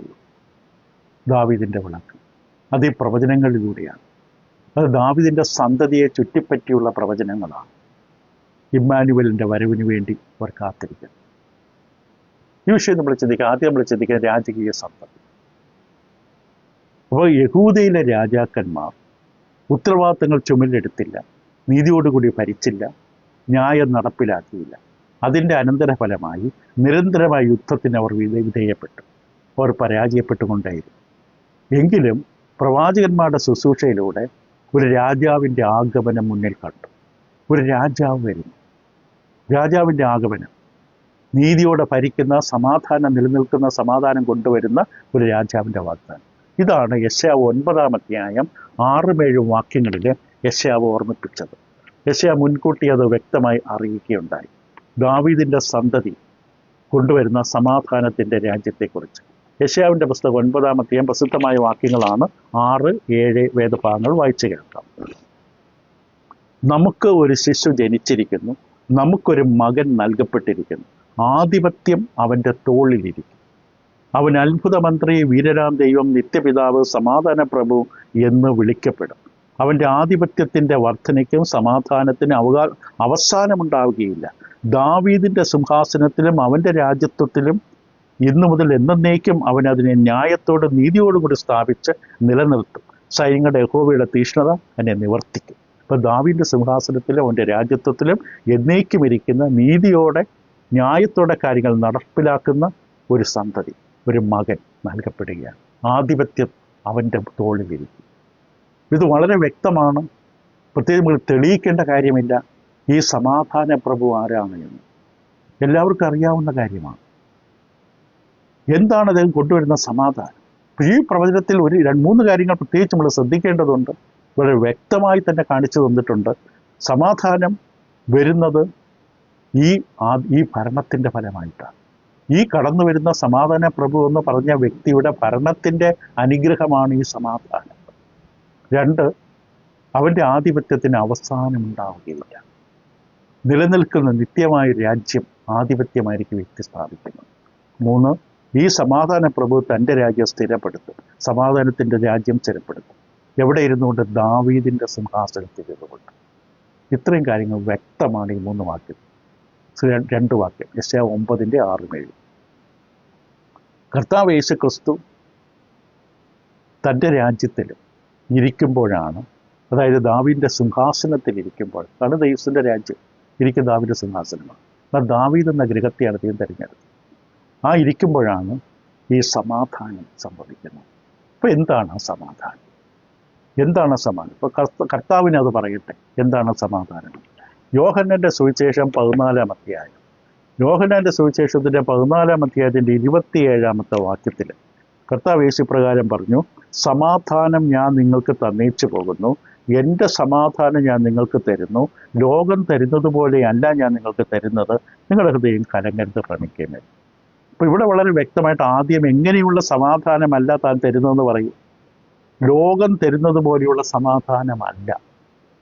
ദാവീദിൻ്റെ വിളക്ക്. അത് ഈ പ്രവചനങ്ങളിലൂടെയാണ്. അത് ദാവീദിൻ്റെ സന്തതിയെ ചുറ്റിപ്പറ്റിയുള്ള പ്രവചനങ്ങളാണ്. ഇമ്മാനുവലിൻ്റെ വരവിന് വേണ്ടി അവർ കാത്തിരിക്കുന്നു. ഈ വിഷയം നമ്മൾ ചിന്തിക്കുക. ആദ്യം നമ്മൾ ചിന്തിക്കുക രാജകീയ സന്തതി. അപ്പോൾ യഹൂദയിലെ രാജാക്കന്മാർ ഉത്തരവാദിത്തങ്ങൾ ചുമലിലെടുത്തില്ല, നീതിയോടുകൂടി ഭരിച്ചില്ല, ന്യായം നടപ്പിലാക്കിയില്ല. അതിൻ്റെ അനന്തരഫലമായി നിരന്തരമായ യുദ്ധത്തിന് അവർ വിധേയപ്പെട്ടു. അവർ പരാജയപ്പെട്ടുകൊണ്ടേയിരുന്നു. എങ്കിലും പ്രവാചകന്മാരുടെ ശുശ്രൂഷയിലൂടെ ഒരു രാജാവിൻ്റെ ആഗമനം മുന്നിൽ കണ്ടു. ഒരു രാജാവ് വരുന്നു. രാജാവിൻ്റെ ആഗമനം, നീതിയോടെ ഭരിക്കുന്ന, സമാധാനം നിലനിൽക്കുന്ന, സമാധാനം കൊണ്ടുവരുന്ന ഒരു രാജാവിൻ്റെ വാഗ്ദാനം. ഇതാണ് യെശയ്യാവ് 9-ാം അധ്യായം 6-7 വാക്യങ്ങളിൽ യെശയ്യാവ് ഓർമ്മിപ്പിച്ചത്. യെശയ്യാവ് മുൻകൂട്ടി അത് വ്യക്തമായി അറിയിക്കുകയുണ്ടായി. ദാവീദിൻ്റെ സന്തതി കൊണ്ടുവരുന്ന സമാധാനത്തിൻ്റെ രാജ്യത്തെക്കുറിച്ച്. യെശയ്യാവിൻ്റെ പുസ്തകം 9-ാം അധ്യായം പ്രസിദ്ധമായ വാക്യങ്ങളാണ്. 6-7 വേദഭാഗങ്ങൾ വായിച്ചു കേൾക്കാം. നമുക്ക് ഒരു ശിശു ജനിച്ചിരിക്കുന്നു, നമുക്കൊരു മകൻ നൽകപ്പെട്ടിരിക്കുന്നു, ആധിപത്യം അവൻ്റെ തോളിലിരിക്കും. അവൻ അത്ഭുതമന്ത്രി, വീരരാം ദൈവം, നിത്യപിതാവ്, സമാധാന പ്രഭു എന്ന് വിളിക്കപ്പെടും. അവൻ്റെ ആധിപത്യത്തിൻ്റെ വർധനയ്ക്കും സമാധാനത്തിനും അവസാനമുണ്ടാവുകയില്ല. ദാവീദിൻ്റെ സിംഹാസനത്തിലും അവൻ്റെ രാജ്യത്വത്തിലും ഇന്നു മുതൽ എന്നേക്കും അവൻ അതിനെ ന്യായത്തോടും നീതിയോടും കൂടി സ്ഥാപിച്ച് നിലനിർത്തും. സൈന്യങ്ങളുടെ യഹോവയുടെ തീഷ്ണത അതിനെ നിവർത്തിക്കും. ഇപ്പം ദാവീദിൻ്റെ സിംഹാസനത്തിലും അവൻ്റെ രാജ്യത്വത്തിലും എന്നേക്കും ഇരിക്കുന്ന, നീതിയോടെ ന്യായത്തോടെ കാര്യങ്ങൾ നടപ്പിലാക്കുന്ന ഒരു സന്തതി, ഒരു മകൻ നൽകപ്പെടുകയാണ്. ആധിപത്യം അവൻ്റെ തോളിലിരിക്കും. ഇത് വളരെ വ്യക്തമാണ്. പ്രത്യേകം തെളിയിക്കേണ്ട കാര്യമില്ല ഈ സമാധാന പ്രഭു ആരാണ് എന്ന്. എല്ലാവർക്കും അറിയാവുന്ന കാര്യമാണ്. എന്താണ് അദ്ദേഹം കൊണ്ടുവരുന്ന സമാധാനം? ഈ പ്രവചനത്തിൽ ഒരു 2-3 കാര്യങ്ങൾ പ്രത്യേകിച്ച് നമ്മൾ ശ്രദ്ധിക്കേണ്ടതുണ്ട്. വളരെ വ്യക്തമായി തന്നെ കാണിച്ചു തന്നിട്ടുണ്ട്. സമാധാനം വരുന്നത് ഈ ഭരണത്തിൻ്റെ ഫലമായിട്ടാണ്. ഈ കടന്നു വരുന്ന സമാധാന പ്രഭു എന്ന് പറഞ്ഞ വ്യക്തിയുടെ ഭരണത്തിൻ്റെ അനുഗ്രഹമാണ് ഈ സമാധാനം. 2, അവൻ്റെ ആധിപത്യത്തിന് അവസാനമുണ്ടാവുകയില്ല. നിലനിൽക്കുന്ന നിത്യമായ രാജ്യം ആധിപത്യമായിരിക്കും വ്യക്തി സ്ഥാപിക്കുന്നത്. 3, ഈ സമാധാന പ്രഭു തൻ്റെ രാജ്യം സ്ഥിരപ്പെടുത്തും. സമാധാനത്തിൻ്റെ രാജ്യം സ്ഥിരപ്പെടുത്തും. എവിടെ ഇരുന്നുകൊണ്ട്? ദാവീദിൻ്റെ സിംഹാസനത്തിൽ ഇരുന്നുകൊണ്ട്. ഇത്രയും കാര്യങ്ങൾ വ്യക്തമാണ് ഈ 3 വാക്യം. 2 വാക്യം യെശയ്യാ 9:6-7. കർത്താവ് യേശു ക്രിസ്തു തൻ്റെ രാജ്യത്തിൽ ഇരിക്കുമ്പോഴാണ്, അതായത് ദാവീദിൻ്റെ സിംഹാസനത്തിൽ ഇരിക്കുമ്പോൾ, കാരണം ദൈവത്തിൻ്റെ രാജ്യം ഇരിക്കുന്ന ദാവീദിൻ്റെ സിംഹാസനമാണ്. എന്നാൽ ദാവീദ് എന്ന ഗൃഹത്തെയാണ് ദൈവം തിരഞ്ഞെടുത്തത്. ആ ഇരിക്കുമ്പോഴാണ് ഈ സമാധാനം സംഭവിക്കുന്നത്. അപ്പോൾ എന്താണ് സമാധാനം? എന്താണ് സമാധാനം? ഇപ്പോൾ കർത്താവിനെ അത് പറയട്ടെ. എന്താണ് സമാധാനം? യോഹന്നാൻ്റെ സുവിശേഷം 14-ാം അധ്യായം, യോഹന്നാൻ്റെ സുവിശേഷത്തിൻ്റെ 14-ാം അധ്യായത്തിൻ്റെ 27-ാമത്തെ വാക്യത്തിൽ കർത്താവ് യേശു പ്രകാരം പറഞ്ഞു, സമാധാനം ഞാൻ നിങ്ങൾക്ക് തന്നേച്ചു പോകുന്നു, എൻ്റെ സമാധാനം ഞാൻ നിങ്ങൾക്ക് തരുന്നു, ലോകം തരുന്നത് പോലെയല്ല ഞാൻ നിങ്ങൾക്ക് തരുന്നത്, നിങ്ങളുടെ ഹൃദയം കലങ്ങരുത്, ഭ്രമിക്കുകയും. അപ്പോൾ ഇവിടെ വളരെ വ്യക്തമായിട്ട് ആദ്യം എങ്ങനെയുള്ള സമാധാനമല്ല താൻ തരുന്നതെന്ന് പറയും. ലോകം തരുന്നത് പോലെയുള്ള സമാധാനമല്ല.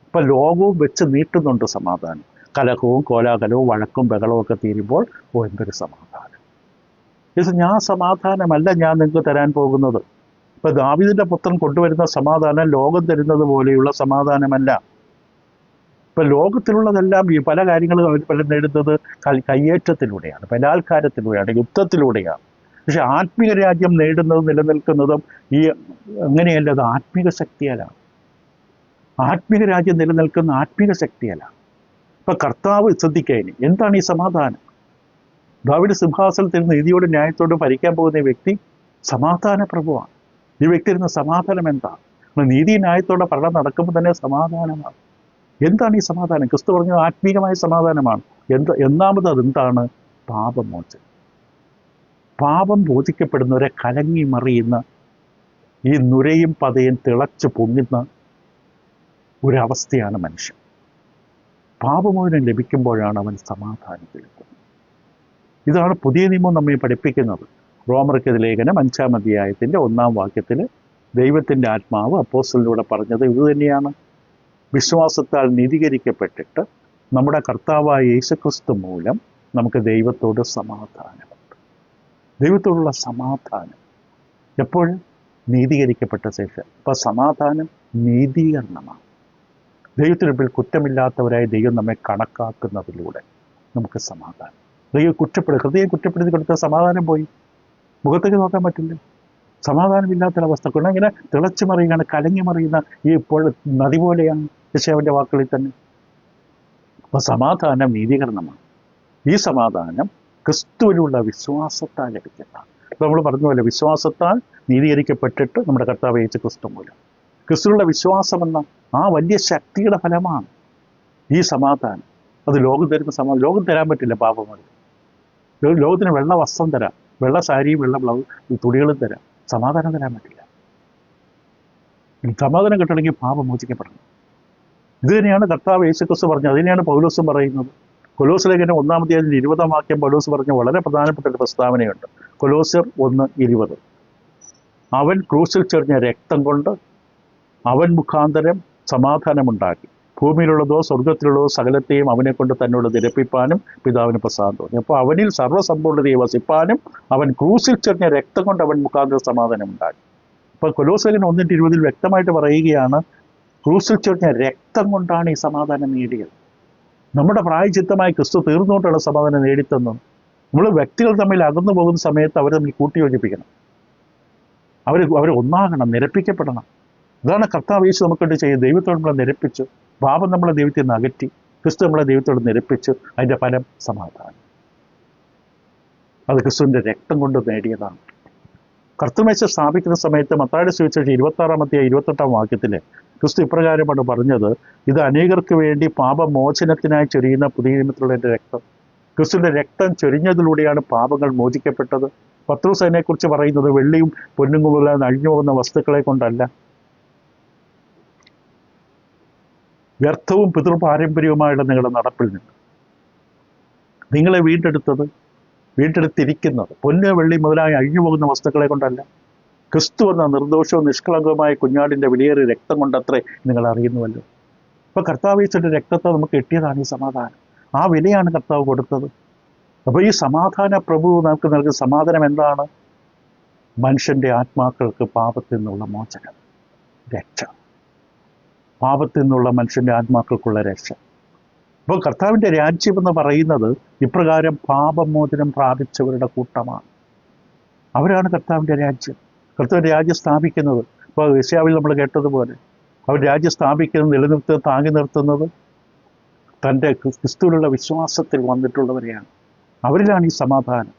ഇപ്പം ലോകവും വെച്ച് നീട്ടുന്നുണ്ട് സമാധാനം. കലഹവും കോലാഹലവും വഴക്കും ബഹളവും ഒക്കെ തീരുമ്പോൾ എന്തൊരു സമാധാനം! ഇത് ഞാൻ സമാധാനമല്ല ഞാൻ നിങ്ങൾക്ക് തരാൻ പോകുന്നത്. ഇപ്പം ദാവീദിൻ്റെ പുത്രൻ കൊണ്ടുവരുന്ന സമാധാനം ലോകം തരുന്നത് പോലെയുള്ള സമാധാനമല്ല. ഇപ്പം ലോകത്തിലുള്ളതെല്ലാം ഈ പല കാര്യങ്ങളും അവർ പല നേടുന്നത് കയ്യേറ്റത്തിലൂടെയാണ്, ബലാത്കാരത്തിലൂടെയാണ്, യുദ്ധത്തിലൂടെയാണ്. പക്ഷെ ആത്മീയ രാജ്യം നേടുന്നതും നിലനിൽക്കുന്നതും അങ്ങനെയല്ല, അത് ആത്മീക ശക്തിയാലാണ്. ആത്മീക രാജ്യം നിലനിൽക്കുന്ന ആത്മീക ശക്തിയല്ല. ഇപ്പം കർത്താവ് ശ്രദ്ധിക്കാനി എന്താണ് ഈ സമാധാനം? ദാവീദ് സിംഹാസനത്തിൽ നീതിയോടും ന്യായത്തോടും ഭരിക്കാൻ പോകുന്ന ഈ വ്യക്തി സമാധാന പ്രഭുവാണ്. ഈ വ്യക്തി ഇരുന്ന സമാധാനം എന്താണ്? നീതി ന്യായത്തോടെ ഭരണം നടക്കുമ്പോൾ തന്നെ സമാധാനമാണ്. എന്താണ് ഈ സമാധാനം? ക്രിസ്തു പറഞ്ഞത് ആത്മീകമായ സമാധാനമാണ്. ഒന്നാമത് അതെന്താണ്? പാപമോചനം. പാപം മോചിക്കപ്പെടുന്നവരെ കലങ്ങി മറിയുന്ന, ഈ നുരയും പതയും തിളച്ചു പൊങ്ങുന്ന ഒരവസ്ഥയാണ് മനുഷ്യൻ. പാപമോചനം ലഭിക്കുമ്പോഴാണ് അവൻ സമാധാനത്തിലെത്തുന്നത്. ഇതാണ് പുതിയ നിയമം നമ്മെ പഠിപ്പിക്കുന്നത്. റോമർക്കെതിരെ ലേഖനം 5-ാം അധ്യായത്തിൻ്റെ 1-ാം വാക്യത്തിൽ ദൈവത്തിൻ്റെ ആത്മാവ് അപ്പോസ്തലനിലൂടെ പറഞ്ഞത് ഇതുതന്നെയാണ്. വിശ്വാസത്താൽ നീതീകരിക്കപ്പെട്ടിട്ട് നമ്മുടെ കർത്താവായ യേശുക്രിസ്തു മൂലം നമുക്ക് ദൈവത്തോട് സമാധാനമുണ്ട്. ദൈവത്തോടുള്ള സമാധാനം എപ്പോഴും നീതീകരിക്കപ്പെട്ട ശേഷം. അപ്പം സമാധാനം നീതീകരണമാണ്. ദൈവത്തിന് മുമ്പിൽ കുറ്റമില്ലാത്തവരായി ദൈവം നമ്മെ കണക്കാക്കുന്നതിലൂടെ നമുക്ക് സമാധാനം. ദൈവം ഹൃദയം കുറ്റപ്പെടുത്തി കൊടുത്ത സമാധാനം പോയി, മുഖത്തേക്ക് നോക്കാൻ പറ്റില്ല. സമാധാനമില്ലാത്തൊരവസ്ഥ കൊണ്ട് ഇങ്ങനെ തിളച്ചു മറിയുകയാണ്, കലങ്ങി മറിയുന്ന ഈ ഇപ്പോൾ നദി പോലെയാണ് യെശയ്യാവിൻ്റെ വാക്കുകളിൽ തന്നെ. അപ്പോൾ സമാധാനം നീതീകരണമാണ്. ഈ സമാധാനം ക്രിസ്തുവിലുള്ള വിശ്വാസത്താൽ ലഭിക്കുന്നതാണ്. ഇപ്പോൾ നമ്മൾ പറഞ്ഞ പോലെ വിശ്വാസത്താൽ നീതീകരിക്കപ്പെട്ടിട്ട് നമ്മുടെ കർത്താവ് യേശു ക്രിസ്തു മൂലം ക്രിസ്തുവിലുള്ള വിശ്വാസമെന്ന ആ വലിയ ശക്തിയുടെ ഫലമാണ് ഈ സമാധാനം. അത് ലോകം തരുന്ന സമാധാനം ലോകം തരാൻ പറ്റില്ല. പാപമോചനം ലോകത്തിന് വെള്ള വസ്ത്രം തരാം, വെള്ള സാരിയും വെള്ള ബ്ലൗസ് തുണികളും തരാം, സമാധാനം തരാൻ പറ്റില്ല. സമാധാനം കിട്ടണമെങ്കിൽ പാപം മോചിക്കപ്പെടണം. ഇത് തന്നെയാണ് കർത്താവ് യേശുക്രിസ്തു പറഞ്ഞത്. അതിനെയാണ് പൗലോസും പറയുന്നത്. കൊലോസ്യ ലേഖനം 1-ാം അധ്യായത്തിൽ 20-ാം വാക്യം പൗലോസ് പറഞ്ഞ വളരെ പ്രധാനപ്പെട്ട ഒരു പ്രസ്താവനയുണ്ട്. കൊലോസ്യർ 1:20. അവൻ ക്രൂശിൽ ചൊരിഞ്ഞ രക്തം കൊണ്ട് അവൻ മുഖാന്തരം സമാധാനമുണ്ടാക്കി, ഭൂമിയിലുള്ളതോ സ്വർഗത്തിലുള്ളതോ സകലത്തെയും അവനെ കൊണ്ട് തന്നോട് നിരപ്പിപ്പാനും പിതാവിന് പ്രസാദം തോന്നി. അപ്പോൾ അവനിൽ സർവ്വസമ്പൂർണ്ണതയെ വസിപ്പാനും അവൻ ക്രൂശിൽ ചൊരിഞ്ഞ രക്തം കൊണ്ട് അവൻ മുഖാന്തരം സമാധാനം ഉണ്ടാക്കി. അപ്പോൾ കൊലോസ്യ ലേഖനം 1:20 വ്യക്തമായിട്ട് പറയുകയാണ്, ക്രൂസിൽ ചൊരിഞ്ഞ രക്തം കൊണ്ടാണ് ഈ സമാധാനം നേടിയത്. നമ്മുടെ പ്രായചിത്തമായി ക്രിസ്തു തീർന്നുകൊണ്ടുള്ള സമാധാനം നേടിത്തന്നത്. നമ്മൾ വ്യക്തികൾ തമ്മിൽ അകന്നു പോകുന്ന സമയത്ത് അവരെ തമ്മിൽ കൂട്ടിയോജിപ്പിക്കണം. അവർ ഒന്നാകണം, നിരപ്പിക്കപ്പെടണം. അതാണ് കർത്താവ് യേശു നമുക്കൊണ്ട് ചെയ്ത്. ദൈവത്തോട് നമ്മളെ നിരപ്പിച്ചു, പാപം നമ്മളെ ദൈവത്തിൽ നിന്ന് അകറ്റി, ക്രിസ്തു നമ്മളെ ദൈവത്തോട് നിരപ്പിച്ചു. അതിൻ്റെ ഫലം സമാധാനം. അത് ക്രിസ്തുവിൻ്റെ രക്തം കൊണ്ട് നേടിയതാണ്. കർത്തൃമേശ സ്ഥാപിക്കുന്ന സമയത്ത് മത്തായിയുടെ സുവിശേഷം 26-28 വാക്യത്തിൽ ക്രിസ്തു ഇപ്രകാരമാണ് പറഞ്ഞത്: ഇത് അനേകർക്ക് വേണ്ടി പാപമോചനത്തിനായി ചൊരിയുന്ന പുതിയ നിയമത്തിലുള്ള എൻ്റെ രക്തം. ക്രിസ്തുവിൻ്റെ രക്തം ചൊരിഞ്ഞതിലൂടെയാണ് പാപങ്ങൾ മോചിക്കപ്പെട്ടത്. പത്രോസ് അതിനെക്കുറിച്ച് പറയുന്നത് വെള്ളിയും പൊന്നും പോലെ അഴിഞ്ഞു പോകുന്ന വസ്തുക്കളെ കൊണ്ടല്ല, വ്യർത്ഥവും പിതൃപാരമ്പര്യവുമായുള്ള നിങ്ങളുടെ നടപ്പിൽ നിന്ന് നിങ്ങളെ വീണ്ടെടുത്തിരിക്കുന്നത് പൊന്ന് വെള്ളി മുതലായി അഴിഞ്ഞു പോകുന്ന വസ്തുക്കളെ കൊണ്ടല്ല, ക്രിസ്തു എന്ന നിർദോഷവും നിഷ്കളങ്കവുമായ കുഞ്ഞാടിൻ്റെ വിലയേറിയ രക്തം കൊണ്ടത്രേ നിങ്ങൾ അറിയുന്നുവല്ലോ. അപ്പോൾ കർത്താവ് യേശുവിൻ്റെ രക്തത്തെ നമുക്ക് കിട്ടിയതാണ് ഈ സമാധാനം. ആ വിലയാണ് കർത്താവ് കൊടുത്തത്. അപ്പോൾ ഈ സമാധാന പ്രഭു നമുക്ക് നൽകുന്ന സമാധാനം എന്താണ്? മനുഷ്യൻ്റെ ആത്മാക്കൾക്ക് പാപത്തിൽ നിന്നുള്ള മോചനം, രക്ഷ. പാപത്തിൽ നിന്നുള്ള മനുഷ്യൻ്റെ ആത്മാക്കൾക്കുള്ള രക്ഷ. അപ്പോൾ കർത്താവിൻ്റെ രാജ്യം എന്ന് പറയുന്നത് ഇപ്രകാരം പാപമോചനം പ്രാപിച്ചവരുടെ കൂട്ടമാണ്. അവരാണ് കർത്താവിൻ്റെ രാജ്യം. കർത്താവിൻ്റെ രാജ്യം സ്ഥാപിക്കുന്നത്. ഇപ്പോൾ യെശയ്യാവിൽ നമ്മൾ കേട്ടതുപോലെ അവർ രാജ്യം സ്ഥാപിക്കുന്നത്, നിലനിർത്തുന്നത്, താങ്ങി നിർത്തുന്നത് തൻ്റെ ക്രിസ്തുവിലുള്ള വിശ്വാസത്തിൽ വന്നിട്ടുള്ളവരെയാണ്. അവരിലാണ് ഈ സമാധാനം.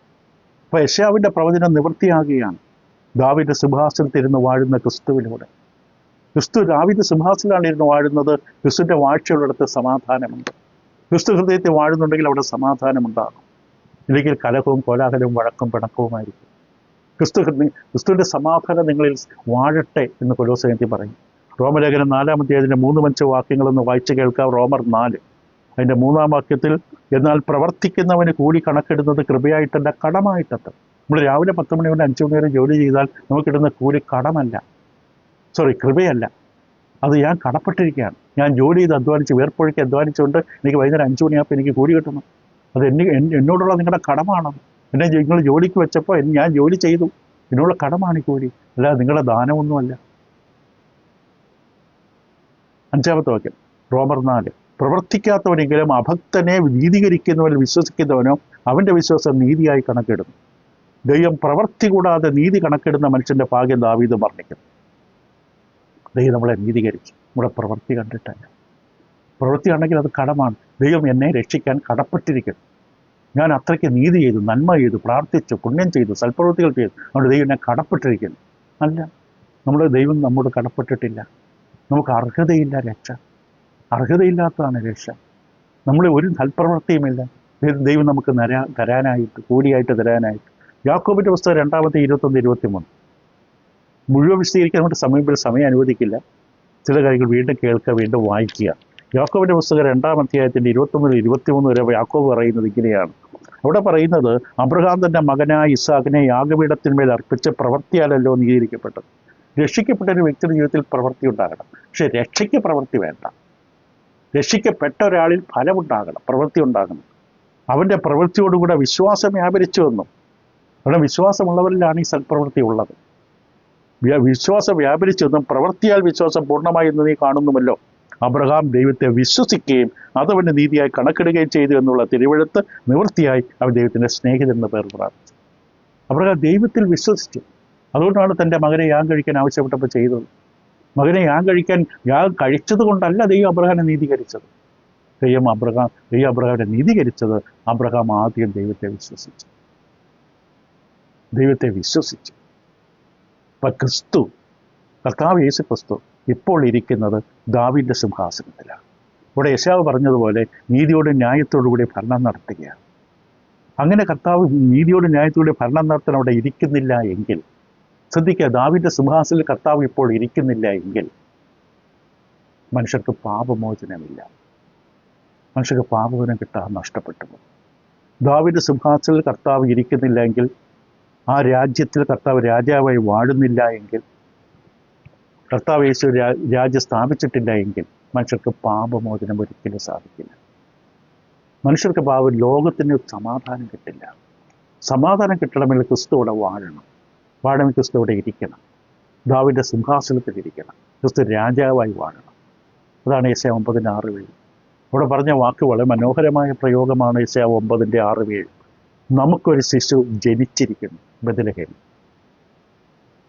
അപ്പോൾ യെശയ്യാവിൻ്റെ പ്രവചനം നിവൃത്തിയാകുകയാണ്. ദാവീദിന്റെ സിംഹാസനത്തിൽ ഇരുന്ന് വാഴുന്ന ക്രിസ്തുവിലൂടെ. ക്രിസ്തു ദാവീദിന്റെ സിംഹാസനത്തിലാണ് ഇരുന്ന് വാഴുന്നത്. ക്രിസ്തുവിൻ്റെ വാഴ്ചയുള്ളിടത്ത് സമാധാനമുണ്ട്. ക്രിസ്തു ഹൃദയത്തിൽ വാഴുന്നുണ്ടെങ്കിൽ അവിടെ സമാധാനമുണ്ടാകും. ഇല്ലെങ്കിൽ കലഹവും കോലാഹലവും വഴക്കും പിണക്കവുമായിരിക്കും. ക്രിസ്തുവിൻ്റെ സമാധാനം നിങ്ങളിൽ വാഴട്ടെ എന്ന് കൊലോസ്യത്തിൽ പറയും. റോമലേഖനം 4-ാം അധ്യായത്തിൻ്റെ 3-5 വാക്യങ്ങളൊന്ന് വായിച്ചു കേൾക്കാം. റോമർ 4 അതിൻ്റെ 3-ാം വാക്യത്തിൽ, എന്നാൽ പ്രവർത്തിക്കുന്നവന് കൂലി കണക്കിടുന്നത് കൃപയായിട്ടല്ല, കടമായിട്ടല്ല. നമ്മൾ രാവിലെ 10 മണി മുതൽ 5 മണി വരെ ജോലി ചെയ്താൽ നമുക്കിടുന്ന കൂലി കൃപയല്ല. അത് ഞാൻ കടപ്പെട്ടിരിക്കുകയാണ്. ഞാൻ ജോലി ചെയ്ത് അധ്വാനിച്ച് വേർപ്പൊഴുക്കി അധ്വാനിച്ചുകൊണ്ട് എനിക്ക് വൈകുന്നേരം 5 മണിയാകുമ്പോൾ എനിക്ക് കൂലി കിട്ടണം. അത് എന്നോടുള്ള നിങ്ങളുടെ കടമാണത്. എന്നെ നിങ്ങൾ ജോലിക്ക് വെച്ചപ്പോൾ ഞാൻ ജോലി ചെയ്തു, എന്നോടുള്ള കടമാണ് ഈ കൂലി, അല്ലാതെ നിങ്ങളുടെ ദാനമൊന്നുമല്ല. 5-ാമത്തെ വാക്യം റോമർ 4, പ്രവർത്തിക്കാത്തവനെങ്കിലും അഭക്തനെ നീതീകരിക്കുന്നവനിൽ വിശ്വസിക്കുന്നവനോ അവൻ്റെ വിശ്വാസം നീതിയായി കണക്കിടുന്നു. ദൈവം പ്രവൃത്തി കൂടാതെ നീതി കണക്കിടുന്ന മനുഷ്യൻ്റെ ഭാഗ്യം ദാവീദ് വർണ്ണിക്കുന്നു. ദൈവം നമ്മളെ നീതീകരിച്ചു, നമ്മുടെ പ്രവൃത്തി കണ്ടിട്ടല്ല. പ്രവൃത്തിയാണെങ്കിൽ അത് കടമാണ്. ദൈവം എന്നെ രക്ഷിക്കാൻ കടപ്പെട്ടിരിക്കുന്നു. ഞാൻ അത്രയ്ക്ക് നീതി ചെയ്തു, നന്മ ചെയ്തു, പ്രാർത്ഥിച്ചു, പുണ്യം ചെയ്തു, സൽപ്രവൃത്തികൾ ചെയ്തു, നമ്മുടെ ദൈവം എന്നെ കടപ്പെട്ടിരിക്കുന്നു. അല്ല, നമ്മുടെ ദൈവം നമ്മോട് കടപ്പെട്ടിട്ടില്ല. നമുക്ക് അർഹതയില്ല രക്ഷ. അർഹതയില്ലാത്തതാണ് രക്ഷ. നമ്മൾ ഒരു സൽപ്രവൃത്തിയുമില്ല ദൈവം നമുക്ക് തരാനായിട്ട്, കൂലിയായിട്ട് തരാനായിട്ട്. യാക്കോബിൻ്റെ പുസ്തകം 2-ാമത്തെ 21-23 മുഴുവൻ വിശദീകരിക്കാൻ നമുക്ക് സമയം അനുവദിക്കില്ല. ചില കാര്യങ്ങൾ വീണ്ടും കേൾക്കുക, വീണ്ടും വായിക്കുക. യാക്കോബിൻ്റെ പുസ്തകം 2-ാം അധ്യായത്തിൻ്റെ 21-23 വരെ യാക്കോബ് പറയുന്നത് ഇങ്ങനെയാണ്. അവിടെ പറയുന്നത്, അബ്രഹാം തൻ്റെ മകനായ ഇസ്ഹാക്കിനെ യാഗപീഠത്തിന്മേൽ അർപ്പിച്ച് പ്രവൃത്തിയാലല്ലോ നീതിയിരിക്കപ്പെട്ടത്. രക്ഷിക്കപ്പെട്ട ഒരു വ്യക്തിയുടെ ജീവിതത്തിൽ പ്രവൃത്തി ഉണ്ടാകണം. പക്ഷെ രക്ഷയ്ക്ക് പ്രവൃത്തി വേണ്ട. രക്ഷിക്കപ്പെട്ട ഒരാളിൽ ഫലമുണ്ടാകണം, പ്രവൃത്തി ഉണ്ടാകണം. അവൻ്റെ പ്രവൃത്തിയോടുകൂടെ വിശ്വാസം വ്യാപരിച്ചു വന്നു. കാരണം വിശ്വാസമുള്ളവരിലാണ് ഈ സൽപ്രവൃത്തി ഉള്ളത്. വിശ്വാസം വ്യാപരിച്ചെന്നും പ്രവൃത്തിയാൽ വിശ്വാസം പൂർണ്ണമായി എന്ന് നീ കാണുന്നുമല്ലോ. അബ്രഹാം ദൈവത്തെ വിശ്വസിക്കുകയും അതവൻ്റെ നീതിയായി കണക്കിടുകയും ചെയ്തു എന്നുള്ള തിരുവെഴുത്ത് നിവൃത്തിയായി അവൻ ദൈവത്തിൻ്റെ സ്നേഹിതൻ എന്ന് പേർ പ്രാപിച്ചു. അബ്രഹാം ദൈവത്തിൽ വിശ്വസിച്ചു. അതുകൊണ്ടാണ് തൻ്റെ മകനെ യാഗം കഴിക്കാൻ ആവശ്യപ്പെട്ടപ്പോൾ ചെയ്തത്. മകനെ യാഗം കഴിച്ചത് കൊണ്ടല്ല ദൈവം അബ്രഹാമിനെ നീതീകരിച്ചത്. ദൈവം അബ്രഹാമിനെ നീതീകരിച്ചത് അബ്രഹാം ആദ്യം ദൈവത്തെ വിശ്വസിച്ചു. അപ്പം കർത്താവ് യേശു ക്രിസ്തു ഇപ്പോൾ ഇരിക്കുന്നത് ദാവീദിന്റെ സിംഹാസനത്തിലാണ്. ഇവിടെ യെശയ്യാവ് പറഞ്ഞതുപോലെ നീതിയോടും ന്യായത്തോടു കൂടി ഭരണം നടത്തുകയാണ്. അങ്ങനെ കർത്താവ് നീതിയോടും ന്യായത്തോടു കൂടി ഭരണം നടത്താൻ അവിടെ ഇരിക്കുന്നില്ല എങ്കിൽ, ശ്രദ്ധിക്കുക, ദാവീദിന്റെ സിംഹാസനത്തിൽ കർത്താവ് ഇപ്പോൾ ഇരിക്കുന്നില്ല എങ്കിൽ മനുഷ്യർക്ക് പാപമോചനമില്ല. മനുഷ്യർക്ക് പാപമോചനം കിട്ടാൻ നഷ്ടപ്പെട്ടു പോകും. ദാവീദിന്റെ സിംഹാസനത്തിൽ കർത്താവ് ഇരിക്കുന്നില്ല എങ്കിൽ, ആ രാജ്യത്തിൽ കർത്താവ് രാജാവായി വാഴുന്നില്ല എങ്കിൽ, കർത്താവ് യേശു രാജ്യം സ്ഥാപിച്ചിട്ടില്ല എങ്കിൽ മനുഷ്യർക്ക് പാപമോചനം ഒരിക്കലും സാധിക്കില്ല. മനുഷ്യർക്ക് ലോകത്തിന് സമാധാനം കിട്ടില്ല. സമാധാനം കിട്ടണമെങ്കിൽ ക്രിസ്തു അവിടെ വാഴണമെങ്കിൽ ക്രിസ്തു അവിടെ ഇരിക്കണം. ദാവീദിന്റെ സിംഹാസനത്തിൽ ഇരിക്കണം. ക്രിസ്തു രാജാവായി വാഴണം. അതാണ് യെശയ്യാ 9:6-7. അവിടെ പറഞ്ഞ വാക്ക് വളരെ മനോഹരമായ പ്രയോഗമാണ്. യെശയ്യാ 9:6-7. നമുക്കൊരു ശിശു ജനിച്ചിരിക്കുന്നു ബെത്ലഹേമിൽ.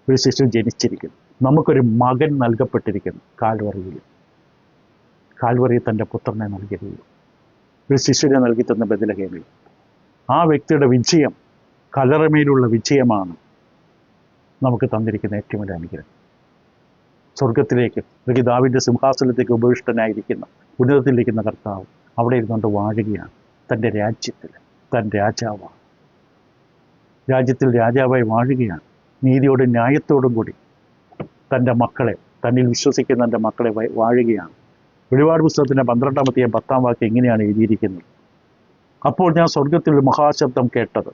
ഒരു ശിശു ജനിച്ചിരിക്കുന്നു. നമുക്കൊരു മകൻ നൽകപ്പെട്ടിരിക്കുന്നു കാൽവറിയിൽ. കാൽവറിയിൽ തൻ്റെ പുത്രനെ നൽകിയത് ഒരു ശിശുവിനെ നൽകി തന്ന ബെത്ലഹേമിൽ. ആ വ്യക്തിയുടെ വിജയം, കല്ലറമേലുള്ള വിജയമാണ് നമുക്ക് തന്നിരിക്കുന്ന ഏറ്റവും വലിയ അനുഗ്രഹം. സ്വർഗത്തിലേക്ക്, അല്ലെങ്കിൽ ദാവീദിന്റെ സിംഹാസനത്തിലേക്ക് ഉപവിഷ്ടനായിരിക്കുന്ന ഉന്നതത്തിലിരിക്കുന്ന കർത്താവ് അവിടെ ഇരുന്നുകൊണ്ട് വാഴുകയാണ്. തൻ്റെ രാജ്യത്തിൽ താൻ രാജാവാണ്. രാജ്യത്തിൽ രാജാവായി വാഴുകയാണ്. നീതിയോടും ന്യായത്തോടും കൂടി തൻ്റെ മക്കളെ, തന്നിൽ വിശ്വസിക്കുന്ന തൻ്റെ മക്കളെ വാഴുകയാണ്. വെളിപാട് പുസ്തകത്തിൻ്റെ 12-ാം അധ്യായം 10-ാം വാക്യം ഇങ്ങനെയാണ് എഴുതിയിരിക്കുന്നത്: അപ്പോൾ ഞാൻ സ്വർഗത്തിൽ ഒരു മഹാശബ്ദം കേട്ടത്,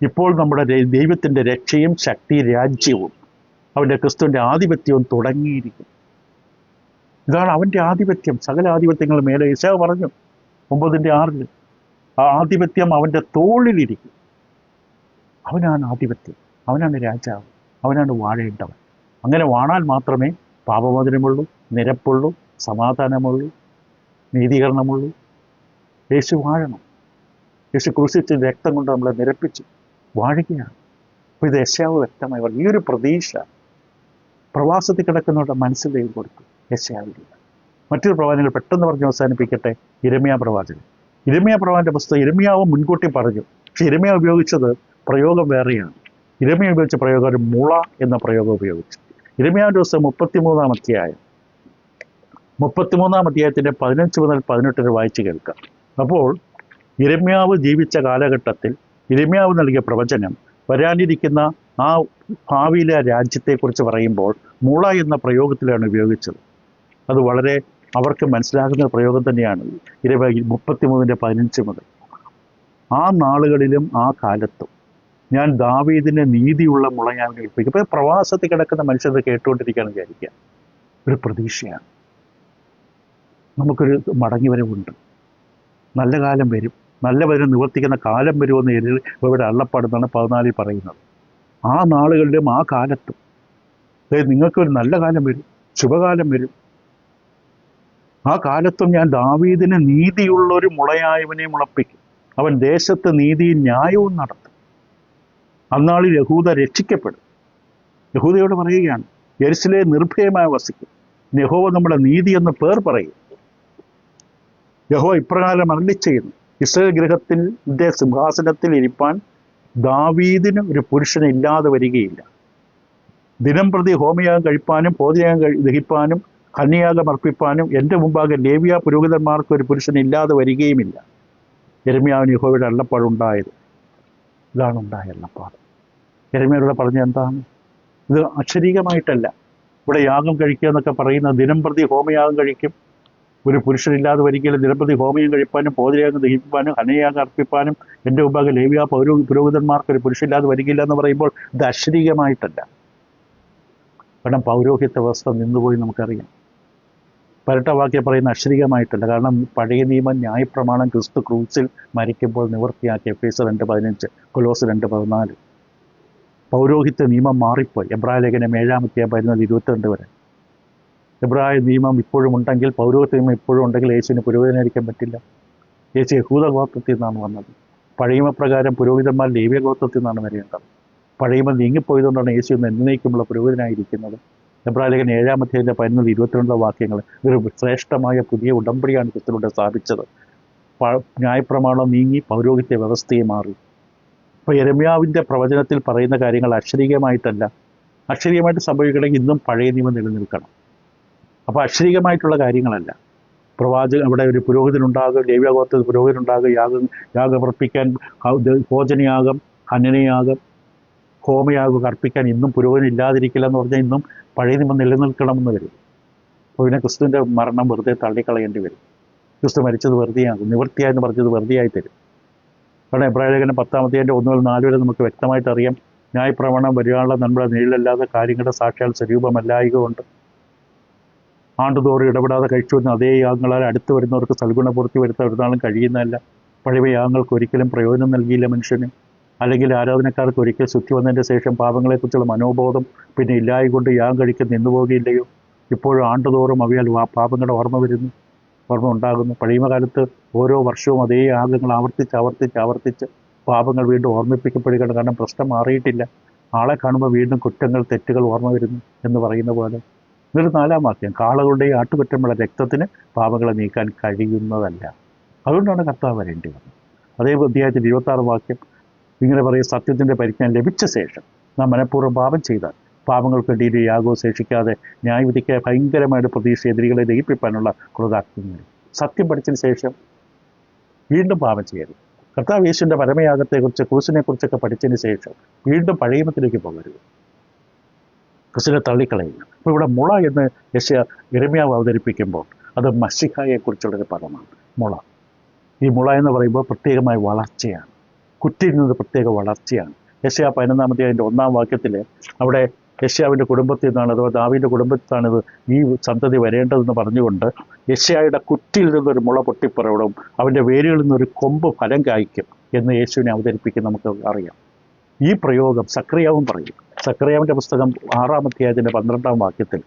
ഇപ്പോൾ നമ്മുടെ ദൈവത്തിൻ്റെ രക്ഷയും ശക്തി രാജ്യവും അവൻ്റെ ക്രിസ്തുവിൻ്റെ ആധിപത്യവും തുടങ്ങിയിരിക്കും. ഇതാണ് അവൻ്റെ ആധിപത്യം. സകല ആധിപത്യങ്ങളും മേലെ യെശയ്യാ പറഞ്ഞു 9:6. ആ ആധിപത്യം അവൻ്റെ തോളിലിരിക്കും. അവനാണ് ആധിപത്യം, അവനാണ് രാജാവ്, അവനാണ് വാഴേണ്ടവൻ. അങ്ങനെ വാണാൽ മാത്രമേ പാപമോചനമുള്ളൂ, നിരപ്പുള്ളൂ, സമാധാനമുള്ളൂ, നീതീകരണമുള്ളൂ. യേശു വാഴണം. യേശു ക്രൂശിച്ച് രക്തം കൊണ്ട് നമ്മളെ നിരപ്പിച്ചു വാഴുകയാണ്. അപ്പോൾ ഇത് യെശയ്യാവ് വ്യക്തമായി പറഞ്ഞു. ഈ ഒരു പ്രതീക്ഷ പ്രവാസത്തിൽ കിടക്കുന്നവരുടെ മനസ്സിൽ ദൈവം കൊടുത്തു. യെശയ്യാവില്ല. മറ്റൊരു പ്രവാചകൻ പെട്ടെന്ന് പറഞ്ഞ് അവസാനിപ്പിക്കട്ടെ. യിരെമ്യാ പ്രവാചകൻ. യിരെമ്യാ പ്രവാചകന്റെ പുസ്തകം യിരെമ്യാവ് മുൻകൂട്ടി പറഞ്ഞു. പക്ഷെ യിരെമ്യാ ഉപയോഗിച്ചത് പ്രയോഗം വേറെയാണ്. യിരെമ്യാ ഉപയോഗിച്ച പ്രയോഗം ഒരു മുള എന്ന പ്രയോഗം ഉപയോഗിച്ചു. യിരെമ്യാവിന്റെ പുസ്തകം 33-ാം അധ്യായം 33-ാം അധ്യായത്തിൻ്റെ 15 മുതൽ 18 വരെ വായിച്ച് കേൾക്കാം. അപ്പോൾ യിരെമ്യാവ് ജീവിച്ച കാലഘട്ടത്തിൽ യിരെമ്യാവ് നൽകിയ പ്രവചനം വരാനിരിക്കുന്ന ആ ഭാവിയിലെ രാജ്യത്തെക്കുറിച്ച് പറയുമ്പോൾ മുള എന്ന പ്രയോഗത്തിലാണ് ഉപയോഗിച്ചത്. അത് വളരെ അവർക്ക് മനസ്സിലാകുന്ന പ്രയോഗം തന്നെയാണ്. 33-15 മുതൽ. ആ നാളുകളിലും ആ കാലത്തും ഞാൻ ദാവീദിന് നീതിയുള്ള മുള ഞാൻ കേൾപ്പിക്കും. ഇപ്പോൾ പ്രവാസത്തിൽ കിടക്കുന്ന മനുഷ്യർ കേട്ടുകൊണ്ടിരിക്കുകയാണെന്ന് വിചാരിക്കുക. ഒരു പ്രതീക്ഷയാണ്. നമുക്കൊരു മടങ്ങിവരവുണ്ട്. നല്ല കാലം വരും, നല്ല വരും നിവർത്തിക്കുന്ന കാലം വരുമെന്ന് ഇവിടെ അള്ളപ്പാടെന്നാണ് 14 പറയുന്നത്. ആ നാളുകളിലും ആ കാലത്തും അതായത് നിങ്ങൾക്കൊരു നല്ല കാലം വരും, ശുഭകാലം വരും. ആ കാലത്തും ഞാൻ ദാവീദിന് നീതിയുള്ളൊരു മുളയായവനെ മുളപ്പിക്കും. അവൻ ദേശത്ത് നീതിയും ന്യായവും നടത്തും. അന്നാളിൽ യഹൂദ രക്ഷിക്കപ്പെടും. യഹൂദയോട് പറയുകയാണ്, യെരുശലേം നിർഭയമായി വസിക്കും. യഹോവ നമ്മുടെ നീതി എന്ന് പേർ പറയും. യഹോവ ഇപ്രകാരം അരുളിച്ചെയ്യുന്നു: ഇസ്രായേൽ ഗൃഹത്തിന്റെ സിംഹാസനത്തിൽ ഇരിപ്പാൻ ദാവീദിന് ഒരു പുരുഷനെ ഇല്ലാതെ വരികയില്ല. ദിനം പ്രതി ഹോമയാഗം കഴിപ്പാനും ഭോജനയാഗം ദഹിപ്പാനും കന്യാഗം അർപ്പിപ്പാനും എൻ്റെ മുമ്പാകെ ലേവ്യ പുരോഹിതന്മാർക്ക് ഒരു പുരുഷൻ ഇല്ലാതെ വരികയുമില്ല. യിരെമ്യാവിന് യഹോവയുടെ അരുളപ്പാടുണ്ടായത്. ഇതാണ് ഉണ്ടായ അരുളപ്പാട്. യിരെമ്യാവിലൂടെ പറഞ്ഞ എന്താണ്? ഇത് അക്ഷരീകമായിട്ടല്ല. ഇവിടെ യാഗം കഴിക്കുക എന്നൊക്കെ പറയുന്ന ദിനം പ്രതി ഹോമയാഗം കഴിക്കും, ഒരു പുരുഷനില്ലാതെ വരികയില്ല. ദിനപ്രതി ഹോമയം കഴിപ്പാനും ഭോജനയാഗം ദഹിപ്പാനും കന്യാഗം അർപ്പിപ്പാനും എൻ്റെ മുമ്പാകെ ലേവ്യ പുരോഹിതന്മാർക്ക് ഒരു പുരുഷനില്ലാതെ വരികയില്ല എന്ന് പറയുമ്പോൾ ഇത് അക്ഷരീകമായിട്ടല്ല. കാരണം പൗരോഹിത്യ വ്യവസ്ഥ നിന്നുപോയി നമുക്കറിയാം. 18 വാക്യം പറയുന്ന അക്ഷരീകമായിട്ടല്ല. കാരണം പഴയ നിയമം ന്യായപ്രമാണം ക്രിസ്തു ക്രൂസിൽ മരിക്കുമ്പോൾ നിവൃത്തിയാക്കിയ എഫേസ്യർ 2:15, കൊലോസ് 2:14. പൗരോഹിത്യ നിയമം മാറിപ്പോയി. എബ്രായ ലേഖനം 7-ാം അധ്യായം 11-22 വരെ. എബ്രായ നിയമം ഇപ്പോഴും ഉണ്ടെങ്കിൽ, പൗരോഹിത്യ നിയമം ഇപ്പോഴും ഉണ്ടെങ്കിൽ യേശുവിന് പുരോഹിതനായിരിക്കാൻ പറ്റില്ല. യേശു യഹൂദ ഗോത്രത്തിൽ നിന്നാണ് വന്നത്. പഴയമ പ്രകാരം പുരോഹിതന്മാർ ലേവ്യ ഗോത്രത്തിൽ നിന്നാണ് വരേണ്ടത്. പഴയമ നീങ്ങിപ്പോയതുകൊണ്ടാണ് യേശു ഇന്ന് എന്നേക്കുമുള്ള പുരോഹിതനായിരിക്കുന്നത്. എബ്രായ ലേഖനം 7-ാം അധ്യായത്തിൻ്റെ 11-22 വാക്യങ്ങൾ. ഇതൊരു ശ്രേഷ്ഠമായ പുതിയ ഉടമ്പടിയാണ് ക്രിസ്തുവിലൂടെ സ്ഥാപിച്ചത്. ന്യായപ്രമാണം നീങ്ങി പൗരോഹിത്യ വ്യവസ്ഥയെ മാറി. ഇപ്പോൾ യെരെമ്യാവിൻ്റെ പ്രവചനത്തിൽ പറയുന്ന കാര്യങ്ങൾ അക്ഷരീകമായിട്ടല്ല. അക്ഷരീകമായിട്ട് സംഭവിക്കണമെങ്കിൽ ഇന്നും പഴയ നിയമം നിലനിൽക്കണം. അപ്പോൾ അക്ഷരീകമായിട്ടുള്ള കാര്യങ്ങളല്ല. പ്രവാചകൻ അവിടെ ഒരു പുരോഹിതനുണ്ടാകും, ലേവ്യഗോത്രത്തിൽ പുരോഹിതനുണ്ടാകും, യാഗമർപ്പിക്കാൻ, ഭോജനയാഗം, ഹനനയാഗം, ഹോമയാഗം അർപ്പിക്കാൻ ഇന്നും പുരോഹിതൻ ഇല്ലാതിരിക്കില്ല എന്ന് പറഞ്ഞാൽ ഇന്നും പഴയ നിയമം നിലനിൽക്കണമെന്ന് വരും. അപ്പോൾ പിന്നെ ക്രിസ്തുവിൻ്റെ മരണം വെറുതെ തള്ളിക്കളയേണ്ടി വരും. ക്രിസ്തു മരിച്ചത് വെറുതെയാകും, നിവൃത്തിയായെന്ന് പറഞ്ഞത് വെറുതെയായി തരും. കാരണം എബ്രായ ലേഖനം 10-ാം അധ്യായത്തിൻ്റെ 1 മുതൽ 4 വരെ നമുക്ക് വ്യക്തമായിട്ട് അറിയാം. ന്യായപ്രമാണം വരികയുള്ള നമ്മുടെ നേരിലല്ലാതെ കാര്യങ്ങളുടെ സാക്ഷാൽ സ്വരൂപമല്ലായകൊണ്ട് ആണ്ടുതോറും ഇടപെടാതെ കഴിച്ചു വരുന്ന അതേ യാഗങ്ങളാൽ അടുത്ത് വരുന്നവർക്ക് സൽഗുണപൂർത്തി വരുത്താൻ ഒരു നാളും കഴിയുന്നതല്ല. പഴയ യാഗങ്ങൾക്ക് ഒരിക്കലും പ്രയോജനം നൽകിയില്ല മനുഷ്യന്. അല്ലെങ്കിൽ ആരാധനക്കാർക്ക് ഒരിക്കൽ ശുദ്ധി വന്നതിൻ്റെ ശേഷം പാപങ്ങളെക്കുറിച്ചുള്ള മനോബോധം പിന്നെ ഇല്ലായകൊണ്ട് യാഗം കഴിക്കാൻ നിന്നുപോകുകയില്ലയോ? ഇപ്പോഴും ആണ്ടുതോറും അവയാൽ പാപങ്ങളുടെ ഓർമ്മ ഉണ്ടാകുന്നു. പഴയ കാലത്ത് ഓരോ വർഷവും അതേ യാഗങ്ങൾ ആവർത്തിച്ച് പാപങ്ങൾ വീണ്ടും ഓർമ്മിപ്പിക്കപ്പെടുകയാണ്. കാരണം പ്രശ്നം മാറിയിട്ടില്ല. ആളെ കാണുമ്പോൾ വീണ്ടും കുറ്റങ്ങൾ, തെറ്റുകൾ ഓർമ്മ വരുന്നു എന്ന് പറയുന്ന പോലെ. ഇതൊരു 4-ാം വാക്യം, കാളകളുടെയും ആട്ടുകൊറ്റന്മാരുടെ രക്തത്തിന് പാപങ്ങളെ നീക്കാൻ കഴിയുന്നതല്ല. അതുകൊണ്ടാണ് കർത്താവ് വരേണ്ടി വന്നത്. അതേ അധ്യായത്തിൽ 26 വാക്യം ഇങ്ങനെ പറയും, സത്യത്തിൻ്റെ പരിജ്ഞാനം ലഭിച്ച ശേഷം നാം മനഃപൂർവ്വം പാപം ചെയ്താൽ പാപങ്ങൾക്ക് വേണ്ടിയിട്ട് യാഗവും ശേഷിക്കാതെ ന്യായവിധിക്ക് ഭയങ്കരമായിട്ട് പ്രതീക്ഷ എതിരികളെ ദഹിപ്പിക്കാനുള്ള കൃതാർത്ഥ്യം. സത്യം പഠിച്ചതിന് ശേഷം വീണ്ടും പാപം ചെയ്യരുത്. കർത്താവ് യേശുവിൻ്റെ പരമയാഗത്തെക്കുറിച്ച്, ക്രൂസിനെക്കുറിച്ചൊക്കെ പഠിച്ചതിന് ശേഷം വീണ്ടും പഴയമത്തിലേക്ക് പോകരുത്. ക്രിസ്തുവിനെ തള്ളിക്കളയുക. അപ്പോൾ ഇവിടെ മുള എന്ന് യിരെമ്യാവ് അവതരിപ്പിക്കുമ്പോൾ അത് മശിഹായെക്കുറിച്ചുള്ളൊരു പദമാണ് മുള. ഈ മുള എന്ന് പറയുമ്പോൾ പ്രത്യേകമായ വളർച്ചയാണ്, കുറ്റിയിൽ നിന്ന് പ്രത്യേക വളർച്ചയാണ്. യെശയ്യാ 11-ാം അധ്യായത്തിൻ്റെ 1-ാം വാക്യത്തിൽ അവിടെ യെശയ്യാവിൻ്റെ കുടുംബത്തിൽ നിന്നാണ്, അഥവാ ദാവീദിൻ്റെ കുടുംബത്തിലാണിത് ഈ സന്തതി വരേണ്ടതെന്ന് പറഞ്ഞുകൊണ്ട് യെശയ്യായുടെ കുറ്റിയിൽ നിന്നൊരു മുള പൊട്ടിപ്പുറപ്പെടും, അവൻ്റെ വേരുകളിൽ നിന്നൊരു കൊമ്പ് ഫലം കായ്ക്കും എന്ന് യേശുവിനെ അവതരിപ്പിക്കും. നമുക്ക് അറിയാം ഈ പ്രയോഗം സക്കറിയാവും പറയും. സക്കറിയാവിൻ്റെ പുസ്തകം 6-ാം അധ്യായത്തിൻ്റെ 12-ാം വാക്യത്തിൽ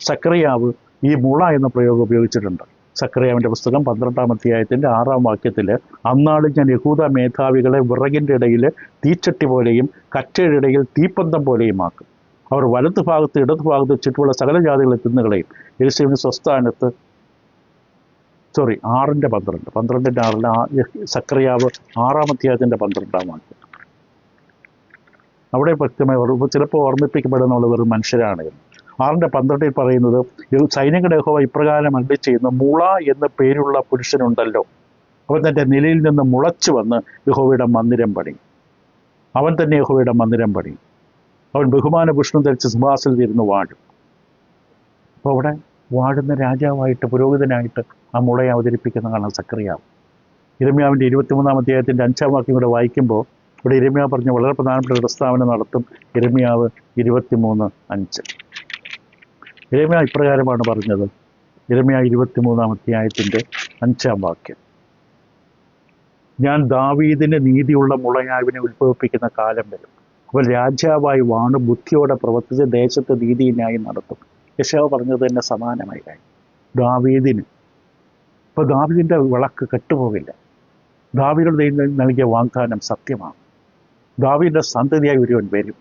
സക്കറിയാവ് ഈ മുള എന്ന പ്രയോഗം ഉപയോഗിച്ചിട്ടുണ്ട്. സക്കറിയാവിൻ്റെ പുസ്തകം 12-ാം അധ്യായത്തിൻ്റെ 6-ാം വാക്യത്തിൽ, അന്നാളിൽ ഞാൻ യഹൂദ മേധാവികളെ വിറകിൻ്റെ ഇടയിൽ തീച്ചട്ടി പോലെയും കറ്റയുടെ ഇടയിൽ തീപ്പന്തം പോലെയും ആക്കും. അവർ വലത്ത് ഭാഗത്ത് ഇടതു ഭാഗത്ത് ചുറ്റുമുള്ള സകല ജാതികളെ തിന്നുകളയും. യെരൂശലേമിന് സ്വസ്ഥാനത്ത് 6:12 സക്കറിയാവ് 6-ാം അധ്യായത്തിൻ്റെ 12-ാം വാക്യം. അവിടെ വ്യക്തമായി ചിലപ്പോൾ ഓർമ്മിപ്പിക്കപ്പെടുന്നുള്ള വെറും മനുഷ്യരാണ്. 6:12 പറയുന്നത്, സൈന്യങ്ങളുടെ യഹോവ ഇപ്രകാരം അരുളി ചെയ്യുന്ന, മുള എന്ന പേരുള്ള പുരുഷനുണ്ടല്ലോ, അവൻ തൻ്റെ നിലയിൽ നിന്ന് മുളച്ചു വന്ന് യഹോവയുടെ മന്ദിരം പണി. അവൻ തന്നെ യഹോവയുടെ മന്ദിരം പണി. അവൻ ബഹുമാനഭൂഷണം ധരിച്ച് സിംഹാസനത്തിൽ ഇരുന്ന് വാഴും. അപ്പോൾ അവിടെ വാഴുന്ന രാജാവായിട്ട്, പുരോഹിതനായിട്ട് ആ മുളയെ അവതരിപ്പിക്കുന്ന കാണാൻ സക്കറിയാവ്. യിരെമ്യാവിൻ്റെ 23-ാം അധ്യായത്തിൻ്റെ 5-ാം വാക്യം കൂടെ വായിക്കുമ്പോൾ ഇവിടെ യിരെമ്യാവ് പറഞ്ഞ വളരെ പ്രധാനപ്പെട്ട പ്രസ്താവന നടത്തും. യിരെമ്യാവ് 23:5. യിരെമ്യാവ് ഇപ്രകാരമാണ് പറഞ്ഞത്. യിരെമ്യാവ് 23-ാം അധ്യായത്തിൻ്റെ 5-ാം വാക്യം, ഞാൻ ദാവീദിന് നീതിയുള്ള മുളയാവിനെ ഉത്ഭവിപ്പിക്കുന്ന കാലം വരും. അവൻ രാജാവായി വാണ് ബുദ്ധിയോടെ പ്രവർത്തിച്ച് ദേശത്ത് നീതിയിനായി നടത്തും. യെശയ്യാവ് പറഞ്ഞത് തന്നെ സമാനമായി കാര്യം. ദാവീദിന് ഇപ്പോൾ ദാവീദിൻ്റെ വിളക്ക് കെട്ടുപോകില്ല. ദാവീദിനോട് ദൈവം നൽകിയ വാഗ്ദാനം സത്യമാണ്. ദാവീദിൻ്റെ സന്തതിയായി ഒരുവൻ വരും.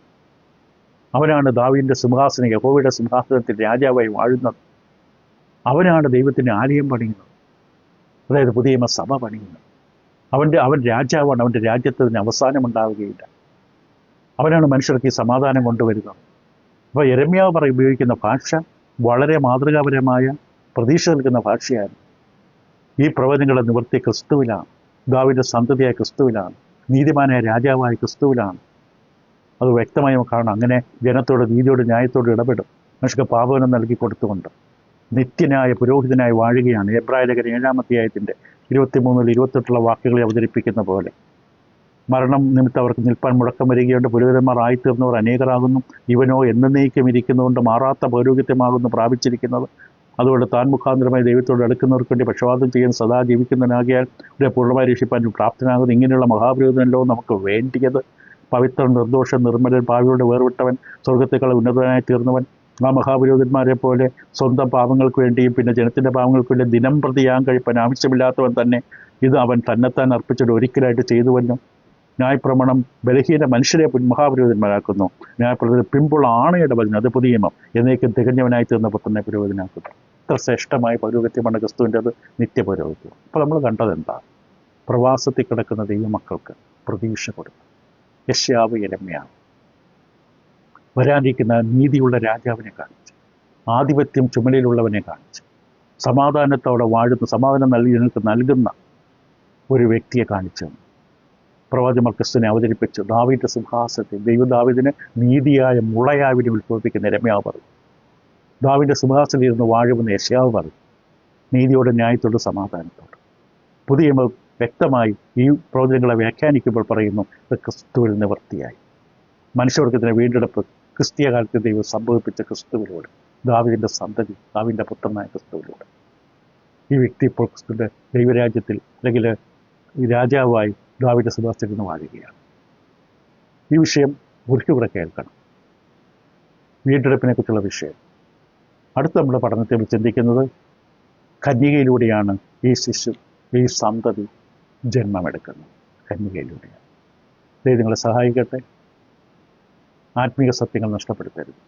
അവനാണ് ദാവീദിൻ്റെ സിംഹാസനം, യഹോവയുടെ സിംഹാസനത്തിൽ രാജാവായി വാഴുന്നത്. അവനാണ് ദൈവത്തിൻ്റെ ആലയം പണിയുന്നത്, അതായത് പുതിയ സഭ പണിയുന്നത്. അവൻ രാജാവാണ്. അവൻ്റെ രാജ്യത്തിന് അവസാനം ഉണ്ടാവുകയില്ല. അവനാണ് മനുഷ്യർക്ക് ഈ സമാധാനം കൊണ്ടുവരുന്നത്. അപ്പോൾ യിരെമ്യാവ് ഉപയോഗിക്കുന്ന ഭാഷ വളരെ മാതൃകാപരമായ, പ്രതീക്ഷ നൽകുന്ന ഭാഷയാണ്. ഈ പ്രവചനങ്ങളുടെ നിവൃത്തി ക്രിസ്തുവിലാണ്. ദാവീദിന്റെ സന്തതിയായ ക്രിസ്തുവിലാണ്. നീതിമാനായ രാജാവായ ക്രിസ്തുവിലാണ്. അത് വ്യക്തമായി കാണാം. അങ്ങനെ ജനത്തോട് നീതിയോട് ന്യായത്തോട് ഇടപെടും. മനുഷ്യർക്ക് പാപനം നൽകി കൊടുത്തുകൊണ്ട് നിത്യനായ പുരോഹിതനായി വാഴുകയാണ്. എബ്രായലേഖനം 7-ാം അധ്യായത്തിൻ്റെ 23-28 വാക്യങ്ങളെ അവതരിപ്പിക്കുന്ന പോലെ, മരണം നിമിത്തം അവർക്ക് നിൽപ്പാൻ മുടക്കം വരികയുണ്ട്. പുരോഹിതന്മാർ ആയിത്തീർന്നവർ അനേകരാകുന്നു. ഇവനോ എന്നേക്കും ഇരിക്കുന്നതുകൊണ്ട് മാറാത്ത പൗരോഹിത്യമാകുന്നു പ്രാപിച്ചിരിക്കുന്നത്. അതുകൊണ്ട് താൻ മുഖാന്തരമായി ദൈവത്തോട് അടുക്കുന്നവർക്ക് വേണ്ടി പക്ഷപാതം ചെയ്യാൻ സദാ ജീവിക്കുന്നതിനാകിയാൽ ഇവരെ പൂർണ്ണമായി രക്ഷിപ്പാൻ പ്രാപ്തനാകുന്നു. ഇങ്ങനെയുള്ള മഹാപുരോഹിതനല്ലോ നമുക്ക് വേണ്ടിയത്. പവിത്രൻ, നിർദോഷൻ, നിർമ്മലൻ, പാവിയോട് വേർവിട്ടവൻ, സ്വർഗത്തേക്കാൾ ഉന്നതനായി തീർന്നവൻ. ആ മഹാപുരോഹിതന്മാരെ പോലെ സ്വന്തം പാപങ്ങൾക്ക് വേണ്ടിയും പിന്നെ ജനത്തിൻ്റെ പാപങ്ങൾക്ക് വേണ്ടി ദിനം പ്രതിയാൻ കഴിപ്പാൻ ആവശ്യമില്ലാത്തവൻ തന്നെ ഇത് അവൻ തന്നെത്താൻ അർപ്പിച്ചിട്ട് ഒരിക്കലായിട്ട് ചെയ്തുവല്ലോ. ന്യായപ്രമാണം ബലഹീന മനുഷ്യരെ മഹാപുരോഹിതന്മാരാക്കുന്നു. ന്യായപ്രമാണം പിമ്പുള്ള ആണയുടെ വചനം, അത് പുതിയ നിയമം, എന്നേക്കും തികഞ്ഞവനായി തീർന്ന പുത്രനെ പുരോഹിതനാക്കുന്നു. ഇത്ര ശ്രേഷ്ഠമായ പൗരോഹിത്യമാണ് ക്രിസ്തുവിൻ്റെത്, നിത്യപൗരോഹിത്യം. അപ്പോൾ നമ്മൾ കണ്ടത് എന്താ? പ്രവാസത്തിൽ കിടക്കുന്ന ദൈവമക്കൾക്ക് പ്രതീക്ഷ കൊടുക്കും. യെശയ്യാവ്, യിരെമ്യാവ് വരാനിരിക്കുന്ന നീതിയുള്ള രാജാവിനെ കാണിച്ചു, ആധിപത്യം ചുമലിലുള്ളവനെ കാണിച്ചു, സമാധാനത്തോടെ വാഴുന്ന, സമാധാനം നൽകുന്ന ഒരു വ്യക്തിയെ കാണിച്ചു. പ്രവാചകന്മാർ ക്രിസ്തുവിനെ അവതരിപ്പിച്ചു. ദാവീദിന്റെ സിംഹാസനത്തിൽ ദാവീദിന് നീതിയായ മുളയാവിനെ ഉത്ഭവിപ്പിക്കുന്ന യിരെമ്യാവ് പറയും. ദാവീദിന്റെ സിംഹാസനത്തിൽ ഇരുന്ന് വാഴുമെന്ന് യെശയ്യാവ് പറയും. നീതിയോട്, ന്യായത്തോട്, സമാധാനത്തോട്. പുതിയ വ്യക്തമായി ഈ പ്രവചനങ്ങളെ വ്യാഖ്യാനിക്കുമ്പോൾ പറയുന്നു, ഇത് ക്രിസ്തുവിൽ നിവൃത്തിയായി. മനുഷ്യവർഗത്തിന് വീണ്ടെടുപ്പ് ക്രിസ്തീയ കാലത്ത് ദൈവം സംഭവിപ്പിച്ച ക്രിസ്തുവിലൂടെ, ദാവീദിന്റെ സന്തതി, ദാവീദിന്റെ പുത്രനായ ക്രിസ്തുവിലൂടെ. ഈ വ്യക്തി ഇപ്പോൾ ക്രിസ്തുവിന്റെ ദൈവരാജ്യത്തിൽ അല്ലെങ്കിൽ രാജാവായി ദാവീദിന്റെ സിംഹാസനത്തിൽ നിന്ന് വാഴുകയാണ്. ഈ വിഷയം ഒരിക്കൽ കൂടെ കേൾക്കണം. വീണ്ടെടുപ്പിനെ കുറിച്ചുള്ള വിഷയം അടുത്ത നമ്മുടെ പഠനത്തിൽ ചിന്തിക്കുന്നത് കന്യകയിലൂടെയാണ് ഈ ശിശു, ഈ സന്തതി ജന്മമെടുക്കുന്നത്. കന്യകയിലൂടെയാണ്. ദൈവം നിങ്ങളെ സഹായിക്കട്ടെ. ആത്മീയ സത്യങ്ങൾ നഷ്ടപ്പെടുത്തരുത്.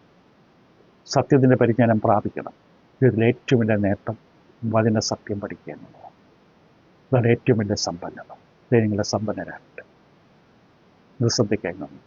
സത്യത്തിൻ്റെ പരിജ്ഞാനം പ്രാപിക്കണം. ഇതിൽ ഏറ്റവും വലിയ നേട്ടം വചന സത്യം പഠിക്കുക എന്നുള്ളതാണ്. അതാണ് ഏറ്റവും വലിയ സമ്പന്നത. ദൈവം നിങ്ങളെ സമ്പന്നരാകട്ടെ. ശ്രദ്ധിക്കാൻ നന്ദി.